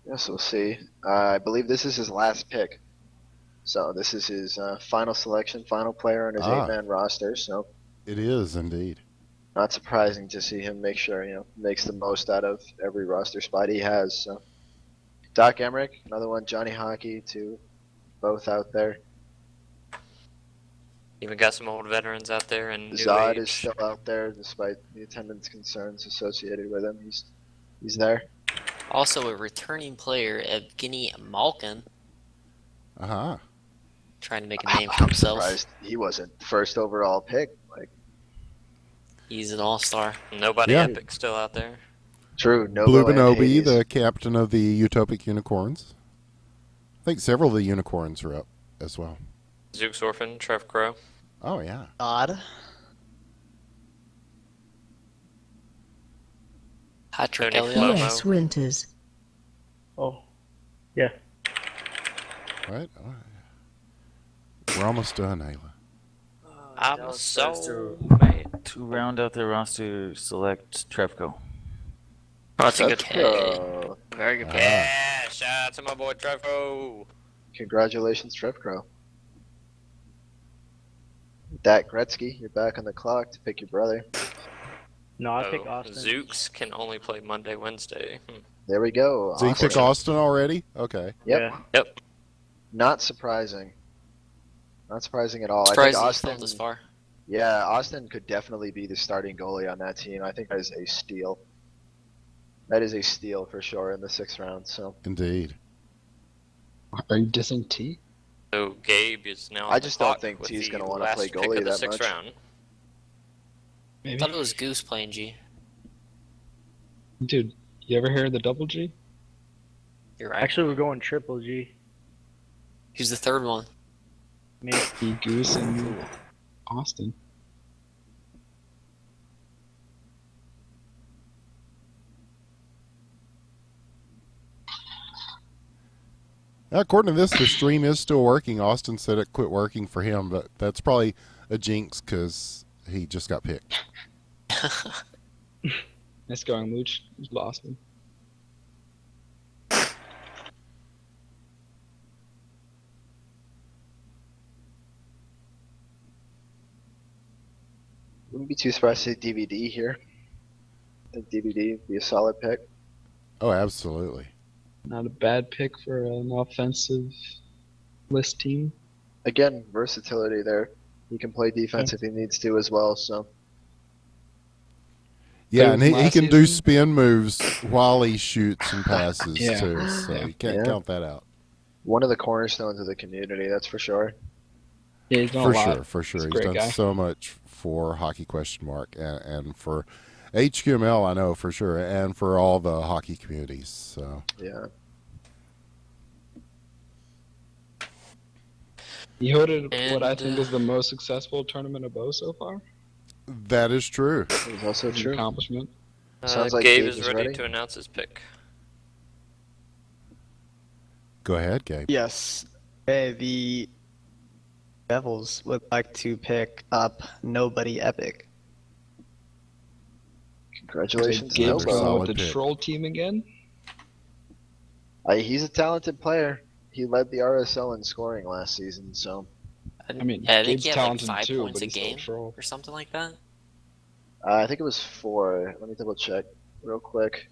Yes, we'll see. I believe this is his last pick. So this is his final selection, final player on his 8-man roster. So it is indeed. Not surprising to see him make sure, makes the most out of every roster spot he has. So Doc Emmerich, another one, Johnny Hockey, too, both out there. Even got some old veterans out there, and Zod is still out there despite the attendance concerns associated with him. He's there. Also a returning player, Evgeny Malkin. Uh-huh. Trying to make a name for himself. Surprised he wasn't first overall pick. He's an all-star. Nobody epic still out there. True. Blue Benobi, the captain of the Utopic Unicorns. I think several of the unicorns are up as well. Zooks Orphan, Trev Crow. Oh, yeah. Odd. Patrick Tony Elliott. Yes, Winters. Oh, yeah. Right. We're almost done, Ayla. I'm so To round out their roster, select Trevco. Oh, that's a good pick. Trevco. Very good pick. Yeah, shout out to my boy Trevo. Congratulations, Trevco. Dak Gretzky, you're back on the clock to pick your brother. No, I pick Austin. Zooks can only play Monday, Wednesday. There we go. So you pick Austin already? Okay. Yep. Yep. Not surprising. Not surprising at all. Surprised I think he Austin, fell this far. Yeah, Austin could definitely be the starting goalie on that team. I think that is a steal. That is a steal for sure in the 6th round. So Indeed. Are you dissing T? So Gabe is now. I just don't think T's going to want to play goalie that much. Round. I thought it was Goose playing G. Dude, you ever hear of the double G? You're right. Actually, we're going triple G. Who's the third one? Me. T, Goose, and Austin. Now, according to this, the stream is still working. Austin said it quit working for him, but that's probably a jinx because he just got picked. Nice going, Mooch. You lost me. Wouldn't be too surprised to see DVD here. I think DVD would be a solid pick. Oh, absolutely. Not a bad pick for an offensive list team. Again, versatility there. He can play defense if he needs to as well. So Yeah, and he last can do season? spin moves while he shoots and passes, Yeah. too. So you can't count that out. one of the cornerstones of the community, that's for sure. Yeah, he's done a lot. For sure. He's a He's great done guy. so much for Hockey Question Mark and for HQML, I know for sure, and for all the hockey communities. So Yeah. He hosted what I And, think is the most successful tournament of both so far. that is true. That is also It's an true. accomplishment. Sounds like Gabe Gabe is is ready ready. to announce his pick. Go ahead, Gabe. Yes. Okay, the Devils would like to pick up Nobody Epic. Congratulations, Gabe's Another Nobo. going solid with the pick. troll team again. He's a talented player. He led the RSL in scoring last season, so I mean, Yeah, I think Gabe's he had like talented 5 too, points but a he's still game troll. or something like that. I think it was 4. Let me double check real quick.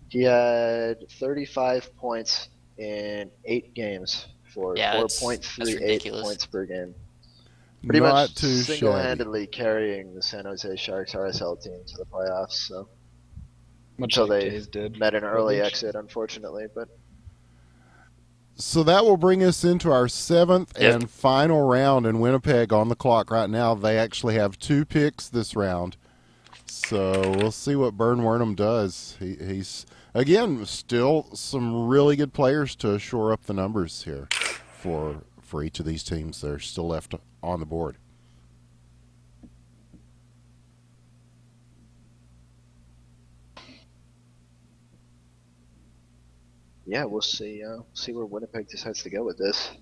He had 35 points in 8 games for Yeah, that's 4.38 ridiculous. points per game. Pretty Not much too shabby. single-handedly carrying the San Jose Sharks RSL team to the playoffs. So Much until like they Taze did. met an early Privilege. exit, unfortunately. But So that will bring us into our 7th and final round in Winnipeg on the clock right now. They actually have 2 picks this round. So we'll see what Burn Wernham does. He's, again, still some really good players to shore up the numbers here for each of these teams that are still left on the board. yeah, we'll see. See where Winnipeg decides to go with this.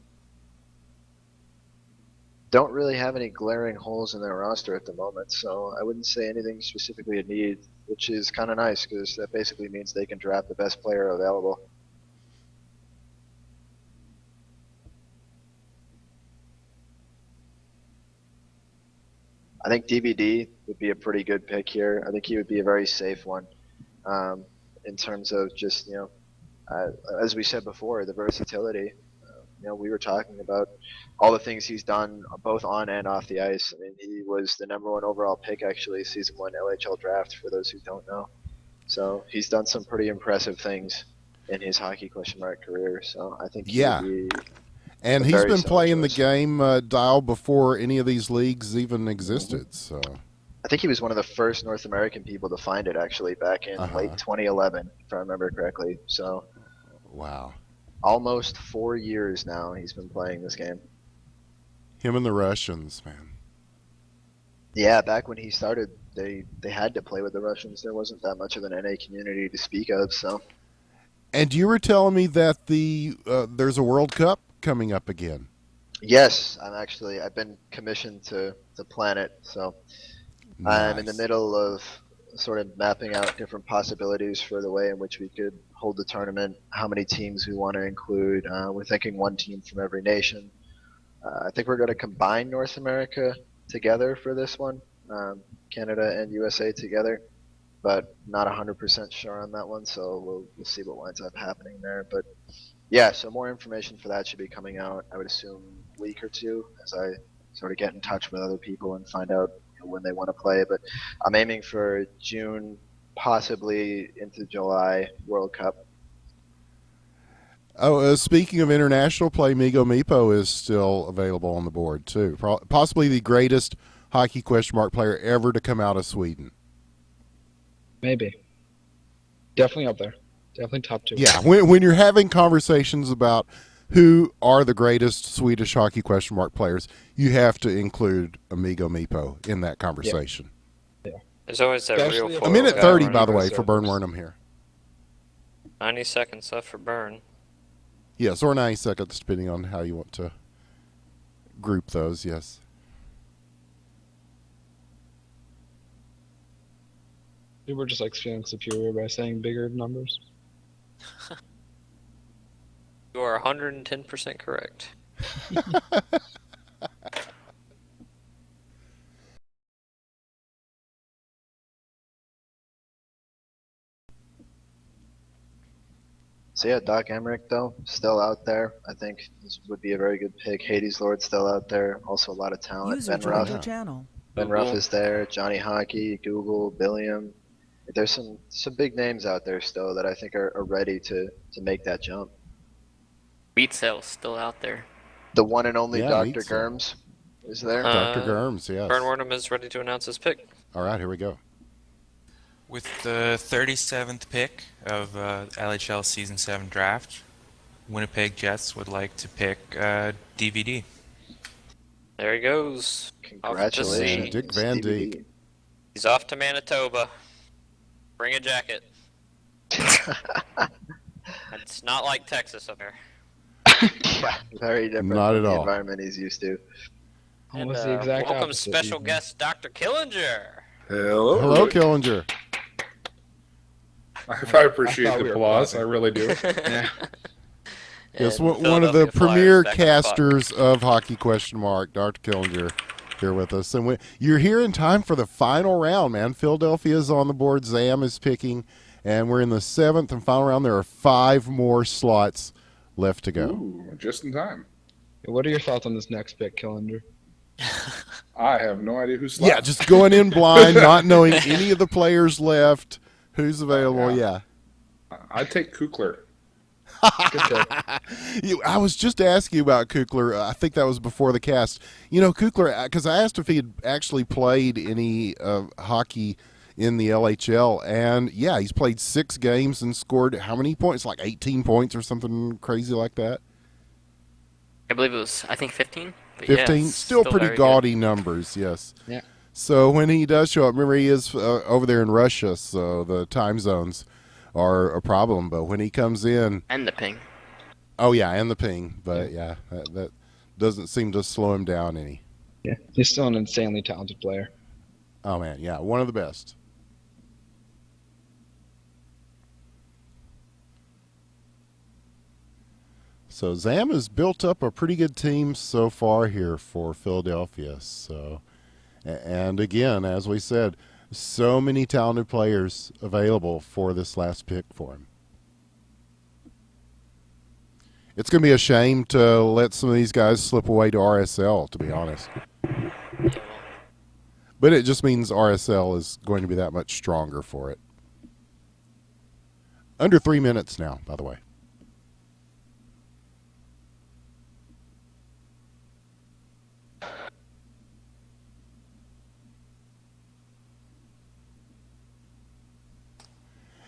Don't really have any glaring holes in their roster at the moment, so I wouldn't say anything specifically a need, which is kind of nice because that basically means they can draft the best player available. I think DVD would be a pretty good pick here. I think he would be a very safe one in terms of just, as we said before, the versatility. We were talking about all the things he's done both on and off the ice. I mean, he was the #1 overall pick, actually, season 1 LHL draft, for those who don't know. So he's done some pretty impressive things in his hockey question mark career. So I think he would be and a he's very been solid playing the choice. game dial before any of these leagues even existed. So I think he was one of the first North American people to find it, actually, back in late 2011, if I remember correctly. So, wow, almost 4 years now he's been playing this game. him and the Russians, man. Yeah, back when he started, they had to play with the Russians. There wasn't that much of an NA community to speak of. So, And you were telling me that there's a World Cup coming up again. yes, I've been commissioned to plan it. So, I'm in the middle of sort of mapping out different possibilities for the way in which we could hold the tournament, how many teams we want to include. We're thinking one team from every nation. I think we're going to combine North America together for this one, Canada and USA together, but not 100% sure on that one, so we'll see what winds up happening there. But yeah, so more information for that should be coming out, I would assume, a week or two, as I sort of get in touch with other people and find out when they want to play. But I'm aiming for June, possibly into July World Cup. Oh, speaking of international play, Migo Mipo is still available on the board too. Possibly the greatest hockey question mark player ever to come out of Sweden. Maybe. Definitely up there. Definitely top 2. Yeah, when you're having conversations about who are the greatest Swedish hockey question mark players, you have to include Amigo Mipo in that conversation. Yeah. There's always that real A minute guy 30, running by the the way, for Burn circles. Wernham here. 90 seconds left for Burn. Yes, or 90 seconds, depending on how you want to group those, yes. We were just like feeling superior by saying bigger numbers. You are 110% correct. So yeah, Doc Emmerich, though, still out there. I think this would be a very good pick. Hades Lord still out there. Also a lot of talent. User Ben joined Ruff. your channel. Ben Ruff is there. Johnny Hockey, Google, Billiam. There's some big names out there still that I think are ready to make that jump. Wheat Cell's still out there. The one and only Yeah, Dr. Meat Cell. Germs is there. Dr. Germs, yes. Burn Wernham is ready to announce his pick. All right, here we go. With the 37th pick of LHL Season 7 draft, Winnipeg Jets would like to pick DVD. There he goes. Congratulations, Dick Van Dijk. He's off to Manitoba. Bring a jacket. It's not like Texas up there. Yeah, very different Not from at the all. environment he's used to. And, Almost the exact welcome opposite, special even. guest Dr. Killinger. Hello. Hello, Killinger. I appreciate thought the we were applause. clapping. I really do. Yeah. Yes, And one of the Philadelphia premier Flyers back in the spot. casters of Hockey Question Mark, Dr. Killinger, here with us. And you're here in time for the final round, man. Philadelphia's on the board. Zam is picking. And we're in the 7th and final round. There are 5 more slots left to go. Ooh, just in time. What are your thoughts on this next pick, Killinger? I have no idea who's left. Yeah, just going in blind, not knowing any of the players left, who's available. Yeah. I'd take Kukler. Good pick. I was just asking about Kukler. I think that was before the cast. Kukler, because I asked if he had actually played any hockey in the LHL, and yeah, he's played 6 games and scored how many points? Like 18 points or something crazy like that. I believe it was, I think 15. But 15, yeah, it's still pretty very gaudy good. numbers, yes. Yeah. So when he does show up, remember he is over there in Russia, so the time zones are a problem. But when he comes in, And the ping. oh yeah, and the ping, but yeah, that doesn't seem to slow him down any. Yeah, he's still an insanely talented player. Oh man, yeah, one of the best. So Zam has built up a pretty good team so far here for Philadelphia. So, and again, as we said, so many talented players available for this last pick for him. It's going to be a shame to let some of these guys slip away to RSL, to be honest. But it just means RSL is going to be that much stronger for it. Under 3 minutes now, by the way.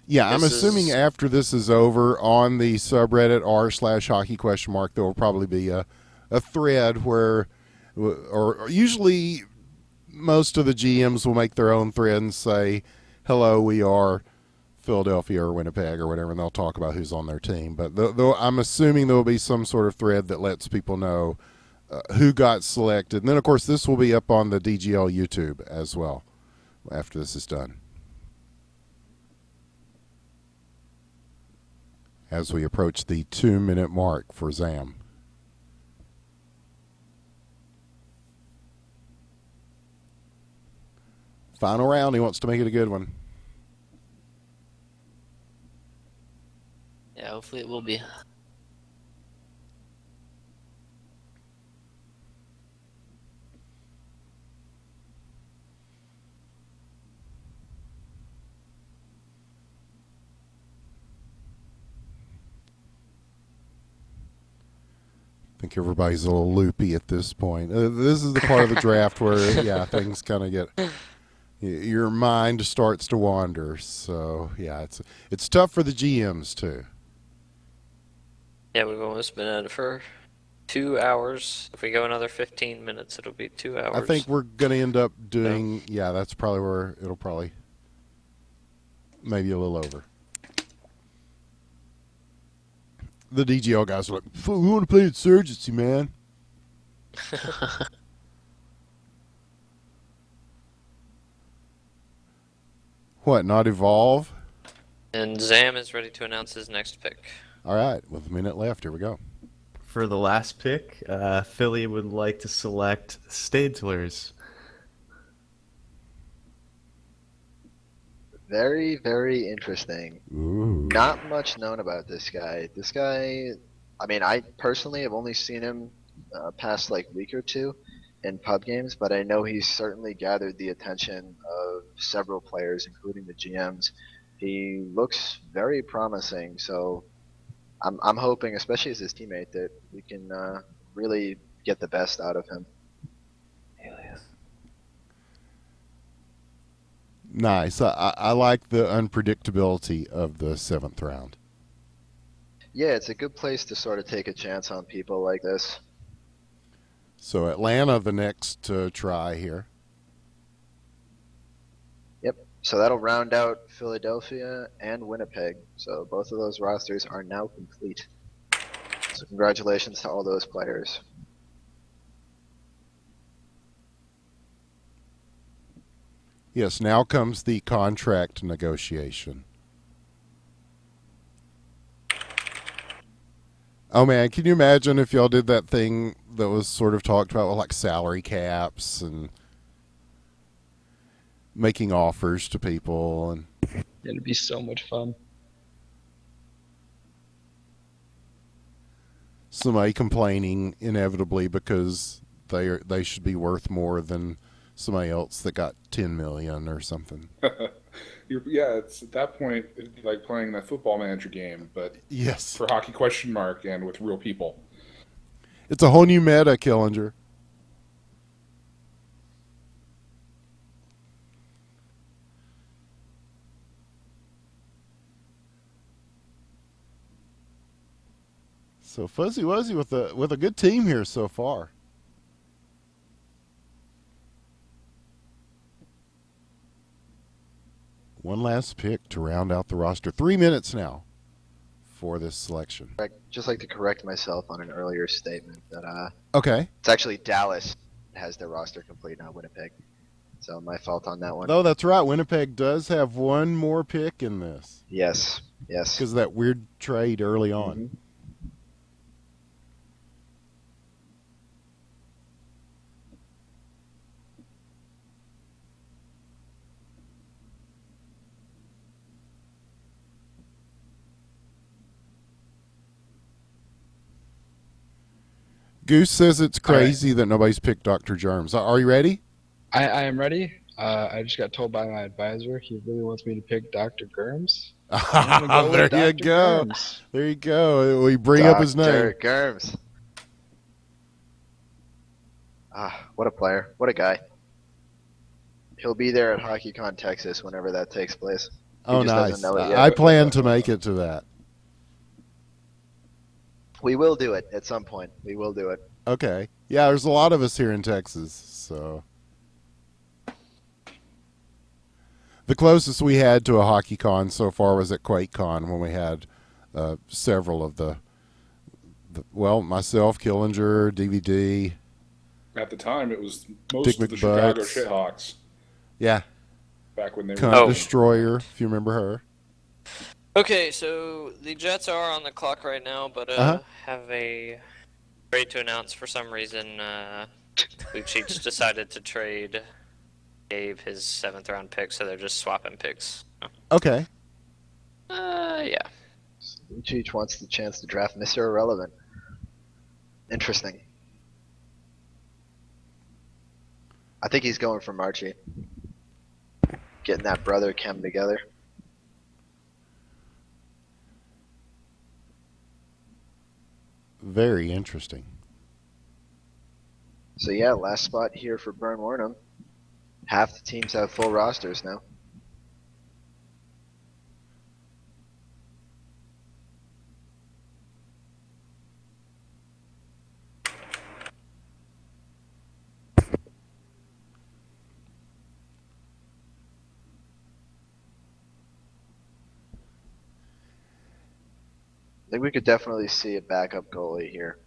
Yeah, I'm assuming after this is over on the subreddit r/hockey?, there will probably be a thread where, or usually most of the GMs will make their own thread and say, hello, we are Philadelphia or Winnipeg or whatever, and they'll talk about who's on their team. But I'm assuming there will be some sort of thread that lets people know who got selected. And then, of course, this will be up on the DGL YouTube as well after this is done. As we approach the 2-minute mark for Zam. Final round, he wants to make it a good one. Yeah, hopefully it will be. I think everybody's a little loopy at this point. This is the part of the draft where, yeah, things kind of get, your mind starts to wander. So, yeah, it's tough for the GMs, too. Yeah, we've almost been at it for 2 hours. If we go another 15 minutes, it'll be 2 hours. I think we're going to end up doing, yeah, that's probably where it'll probably, maybe a little over. The DGL guys are like, we want to play Insurgency, man. What, not Evolve? And Zam is ready to announce his next pick. All right, with a minute left, here we go. For the last pick, Philly would like to select Stadlers. Very, very interesting. Ooh. Not much known about this guy. This guy, I mean, I personally have only seen him past like week or two in pub games, but I know he's certainly gathered the attention of several players, including the GMs. He looks very promising, so I'm hoping, especially as his teammate, that we can really get the best out of him. Nice. I like the unpredictability of the 7th round. Yeah, it's a good place to sort of take a chance on people like this. So Atlanta, the next try here. Yep. So that'll round out Philadelphia and Winnipeg. So both of those rosters are now complete. So congratulations to all those players. Yes, now comes the contract negotiation. Oh man, can you imagine if y'all did that thing that was sort of talked about with like salary caps and making offers to people? And it'd be so much fun. Somebody complaining inevitably because they should be worth more than somebody else that got 10 million or something. Yeah, it's at that point it'd be like playing that football manager game, but yes, for hockey ? And with real people. It's a whole new meta, Killinger. So Fuzzy Wuzzy with a good team here so far. One last pick to round out the roster. 3 minutes now for this selection. I'd just like to correct myself on an earlier statement that Okay. it's actually Dallas has their roster complete, not Winnipeg. So my fault on that one. No, that's right. Winnipeg does have one more pick in this. Yes. Because of that weird trade early on. Mm-hmm. Goose says it's crazy that nobody's picked Dr. Germs. Are you ready? I am ready. I just got told by my advisor he really wants me to pick Dr. Germs. There you go. Germs. There you go. We bring up his name. Dr. Germs. What a player. What a guy. He'll be there at HockeyCon Texas whenever that takes place. Oh, nice. I plan to make it to that. We will do it at some point. We will do it. Okay. Yeah, there's a lot of us here in Texas, so. The closest we had to a HockeyCon so far was at QuakeCon when we had several of the myself, Killinger, DVD. At the time, it was most Dick of the Chicago McButts. Shithawks. Yeah. Back when they Cunt were Destroyer, if you remember her. Okay, so the Jets are on the clock right now, but have a trade to announce. For some reason, Lucic decided to trade Gabe his 7th round pick, so they're just swapping picks. Okay. Yeah. Lucic wants the chance to draft Mr. Irrelevant. Interesting. I think he's going for Marchie. Getting that brother chem together. Very interesting. So yeah, last spot here for Burn Warnham. Half the teams have full rosters now. I think we could definitely see a backup goalie here.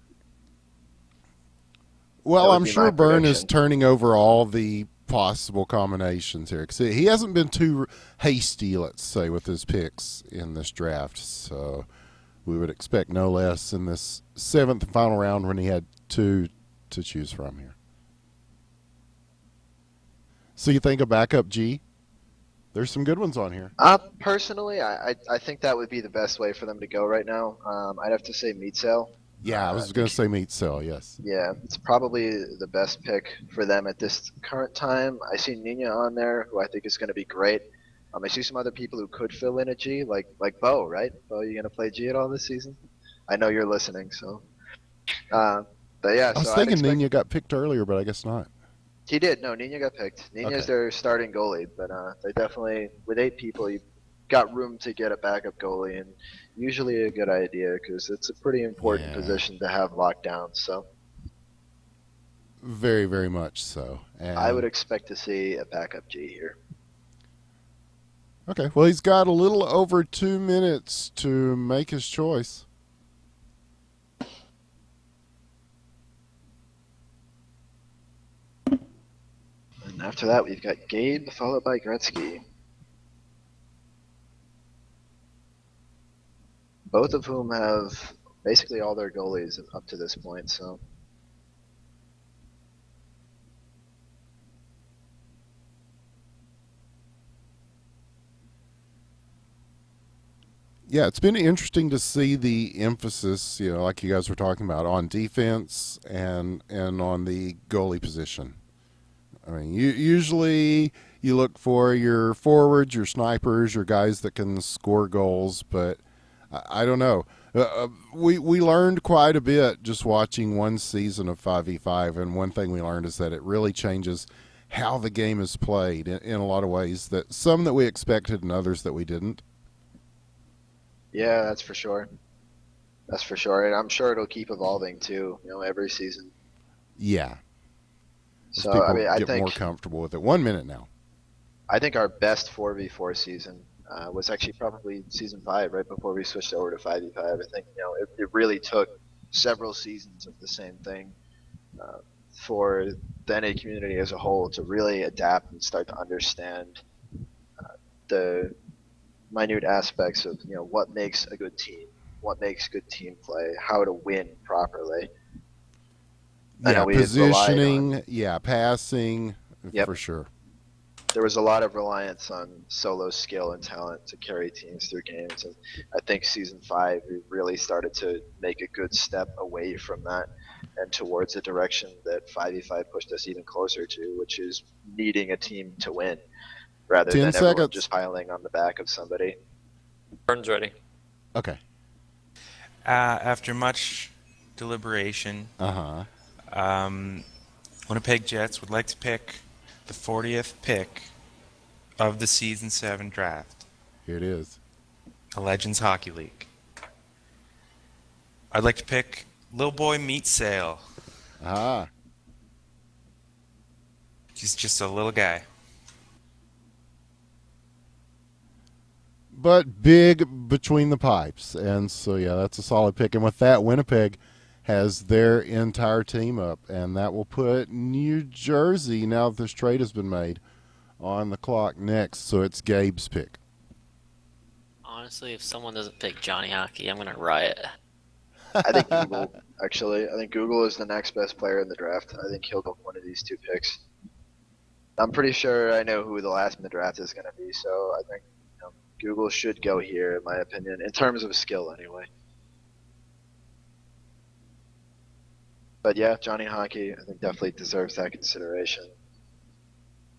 Well, I'm sure Byrne is turning over all the possible combinations here. 'Cause he hasn't been too hasty, let's say, with his picks in this draft. So we would expect no less in this 7th and final round when he had 2 to choose from here. So you think a backup G? There's some good ones on here. Personally, I think that would be the best way for them to go right now. I'd have to say Meatsail. Yeah, I was going to say Meatsail, yes. Yeah, it's probably the best pick for them at this current time. I see Nina on there, who I think is going to be great. I see some other people who could fill in a G, like Bo, right? Bo, you going to play G at all this season? I know you're listening, so. But yeah, I was thinking Nina got picked earlier, but I guess not. He did. No, Nina got picked. Nina's their starting goalie, but they definitely, with 8 people, you've got room to get a backup goalie, and usually a good idea because it's a pretty important position to have locked down. So very, very much so. And I would expect to see a backup G here. Okay, well, he's got a little over 2 minutes to make his choice. And after that, we've got Gabe, followed by Gretzky. Both of whom have basically all their goalies up to this point, so. Yeah, it's been interesting to see the emphasis, like you guys were talking about, on defense and on the goalie position. I mean, usually you look for your forwards, your snipers, your guys that can score goals, but I don't know. We learned quite a bit just watching one season of 5v5, and one thing we learned is that it really changes how the game is played in a lot of ways, that some that we expected and others that we didn't. Yeah, that's for sure. That's for sure, and I'm sure it'll keep evolving too, every season. Yeah. So people I mean, I get think more comfortable with it. 1 minute now. I think our best 4v4 season was actually probably season 5, right before we switched over to 5v5. I think it really took several seasons of the same thing for the NA community as a whole to really adapt and start to understand the minute aspects of what makes a good team, what makes good team play, how to win properly. I know we had relied on, passing, Yep. for sure. There was a lot of reliance on solo skill and talent to carry teams through games, and I think season 5 we really started to make a good step away from that and towards a direction that 5v5 pushed us even closer to, which is needing a team to win rather 10 than everyone seconds. just piling on the back of somebody. Burns ready. Okay. After much deliberation, Winnipeg Jets would like to pick the 40th pick of the Season 7 draft. Here it is. The Legends Hockey League. I'd like to pick Lil Boy Meat Sale. He's just a little guy. But big between the pipes. And so, yeah, that's a solid pick. And with that, Winnipeg has their entire team up. And that will put New Jersey, now that this trade has been made, on the clock next. So it's Gabe's pick. Honestly, if someone doesn't pick Johnny Hockey, I'm going to riot. I think Google, actually. I think Google is the next best player in the draft. I think he'll go one of these 2 picks. I'm pretty sure I know who the last in the draft is going to be, so I think Google should go here, in my opinion, in terms of skill anyway. But yeah, Johnny Hockey, I think definitely deserves that consideration.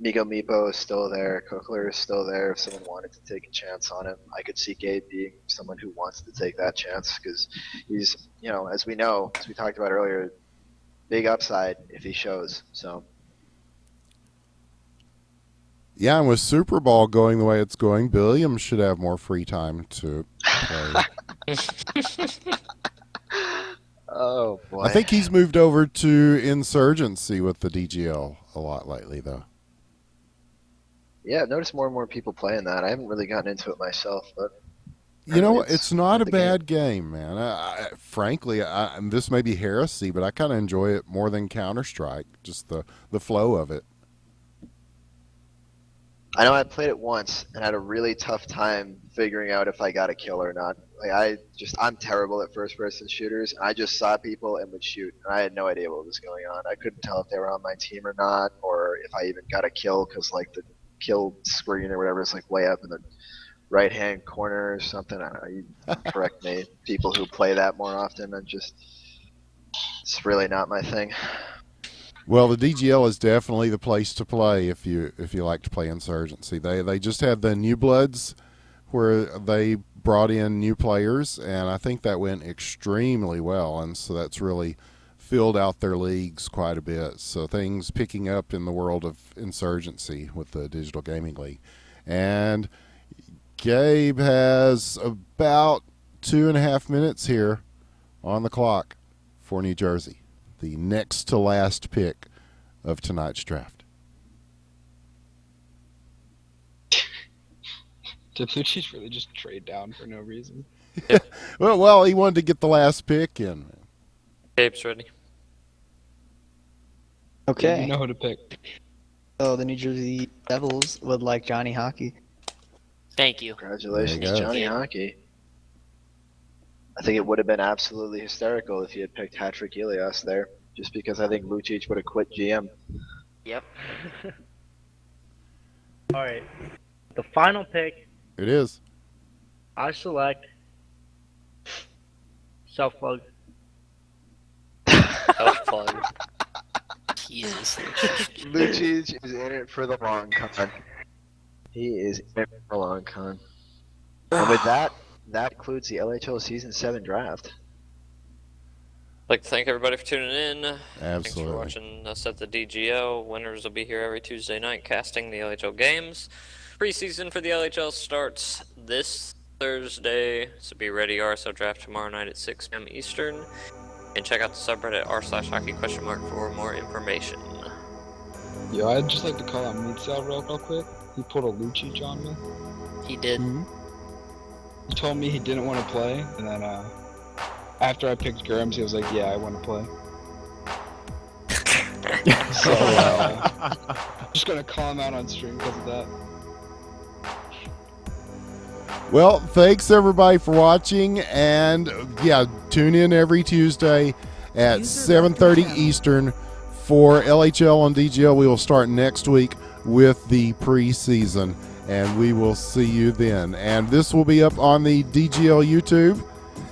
Migo Meepo is still there. Cookler is still there. If someone wanted to take a chance on him, I could see Gabe being someone who wants to take that chance because he's, as we know, as we talked about earlier, big upside if he shows. So. Yeah, and with Super Bowl going the way it's going, Billiam should have more free time to play. Oh, boy. I think he's moved over to Insurgency with the DGL a lot lately, though. Yeah, I've noticed more and more people playing that. I haven't really gotten into it myself, but it's not a bad game, man. Frankly, this may be heresy, but I kind of enjoy it more than Counter-Strike, just the flow of it. I know I played it once and had a really tough time figuring out if I got a kill or not. I'm terrible at first-person shooters, and I just saw people and would shoot, and I had no idea what was going on. I couldn't tell if they were on my team or not, or if I even got a kill because the kill screen or whatever is way up in the right-hand corner or something. I don't know. You correct me. People who play that more often, it's really not my thing. Well, the DGL is definitely the place to play if you like to play Insurgency. They just had the New Bloods where they brought in new players, and I think that went extremely well, and so that's really filled out their leagues quite a bit. So things picking up in the world of Insurgency with the Digital Gaming League. And Gabe has about 2.5 minutes here on the clock for New Jersey, the next to last pick of tonight's draft. Did Lucic really just trade down for no reason? Well, he wanted to get the last pick in. Gabe's ready. Okay. You know who to pick. So the New Jersey Devils would like Johnny Hockey. Thank you. Congratulations, There you go. Johnny Hockey. I think it would have been absolutely hysterical if he had picked Patrick Elias there, just because I think Lucic would have quit GM. Yep. All right. The final pick, It is. I select self-plug. Self-plug. Jesus. Lucic is in it for the long con. He is in it for the long con. And with that concludes the LHL Season 7 draft. I'd like to thank everybody for tuning in. Thanks Absolutely. for watching us at the DGO. Winners will be here every Tuesday night casting the LHL games. Preseason for the LHL starts this Thursday, so be ready. RSL draft tomorrow night at 6 p.m. Eastern. And check out the subreddit r/hockey ? For more information. Yo, I'd just like to call out Meat Sal real quick. he pulled a Lucic on me. He did. He told me he didn't want to play, and then after I picked Grims, he was like, "Yeah, I want to play." So just gonna call him out on stream because of that. Well, thanks everybody for watching, and yeah, tune in every Tuesday at 7:30 Eastern for LHL and DGL. We will start next week with the preseason, and we will see you then. And this will be up on the DGL YouTube,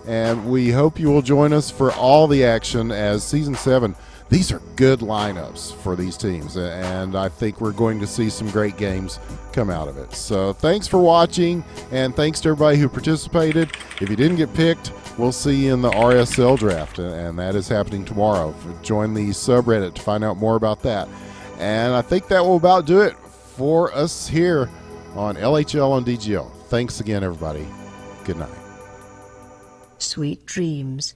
and we hope you will join us for all the action as Season 7. These are good lineups for these teams, and I think we're going to see some great games come out of it. So thanks for watching, and thanks to everybody who participated. If you didn't get picked, we'll see you in the RSL draft, and that is happening tomorrow. Join the subreddit to find out more about that. And I think that will about do it for us here on LHL and DGL. Thanks again, everybody. Good night. Sweet dreams.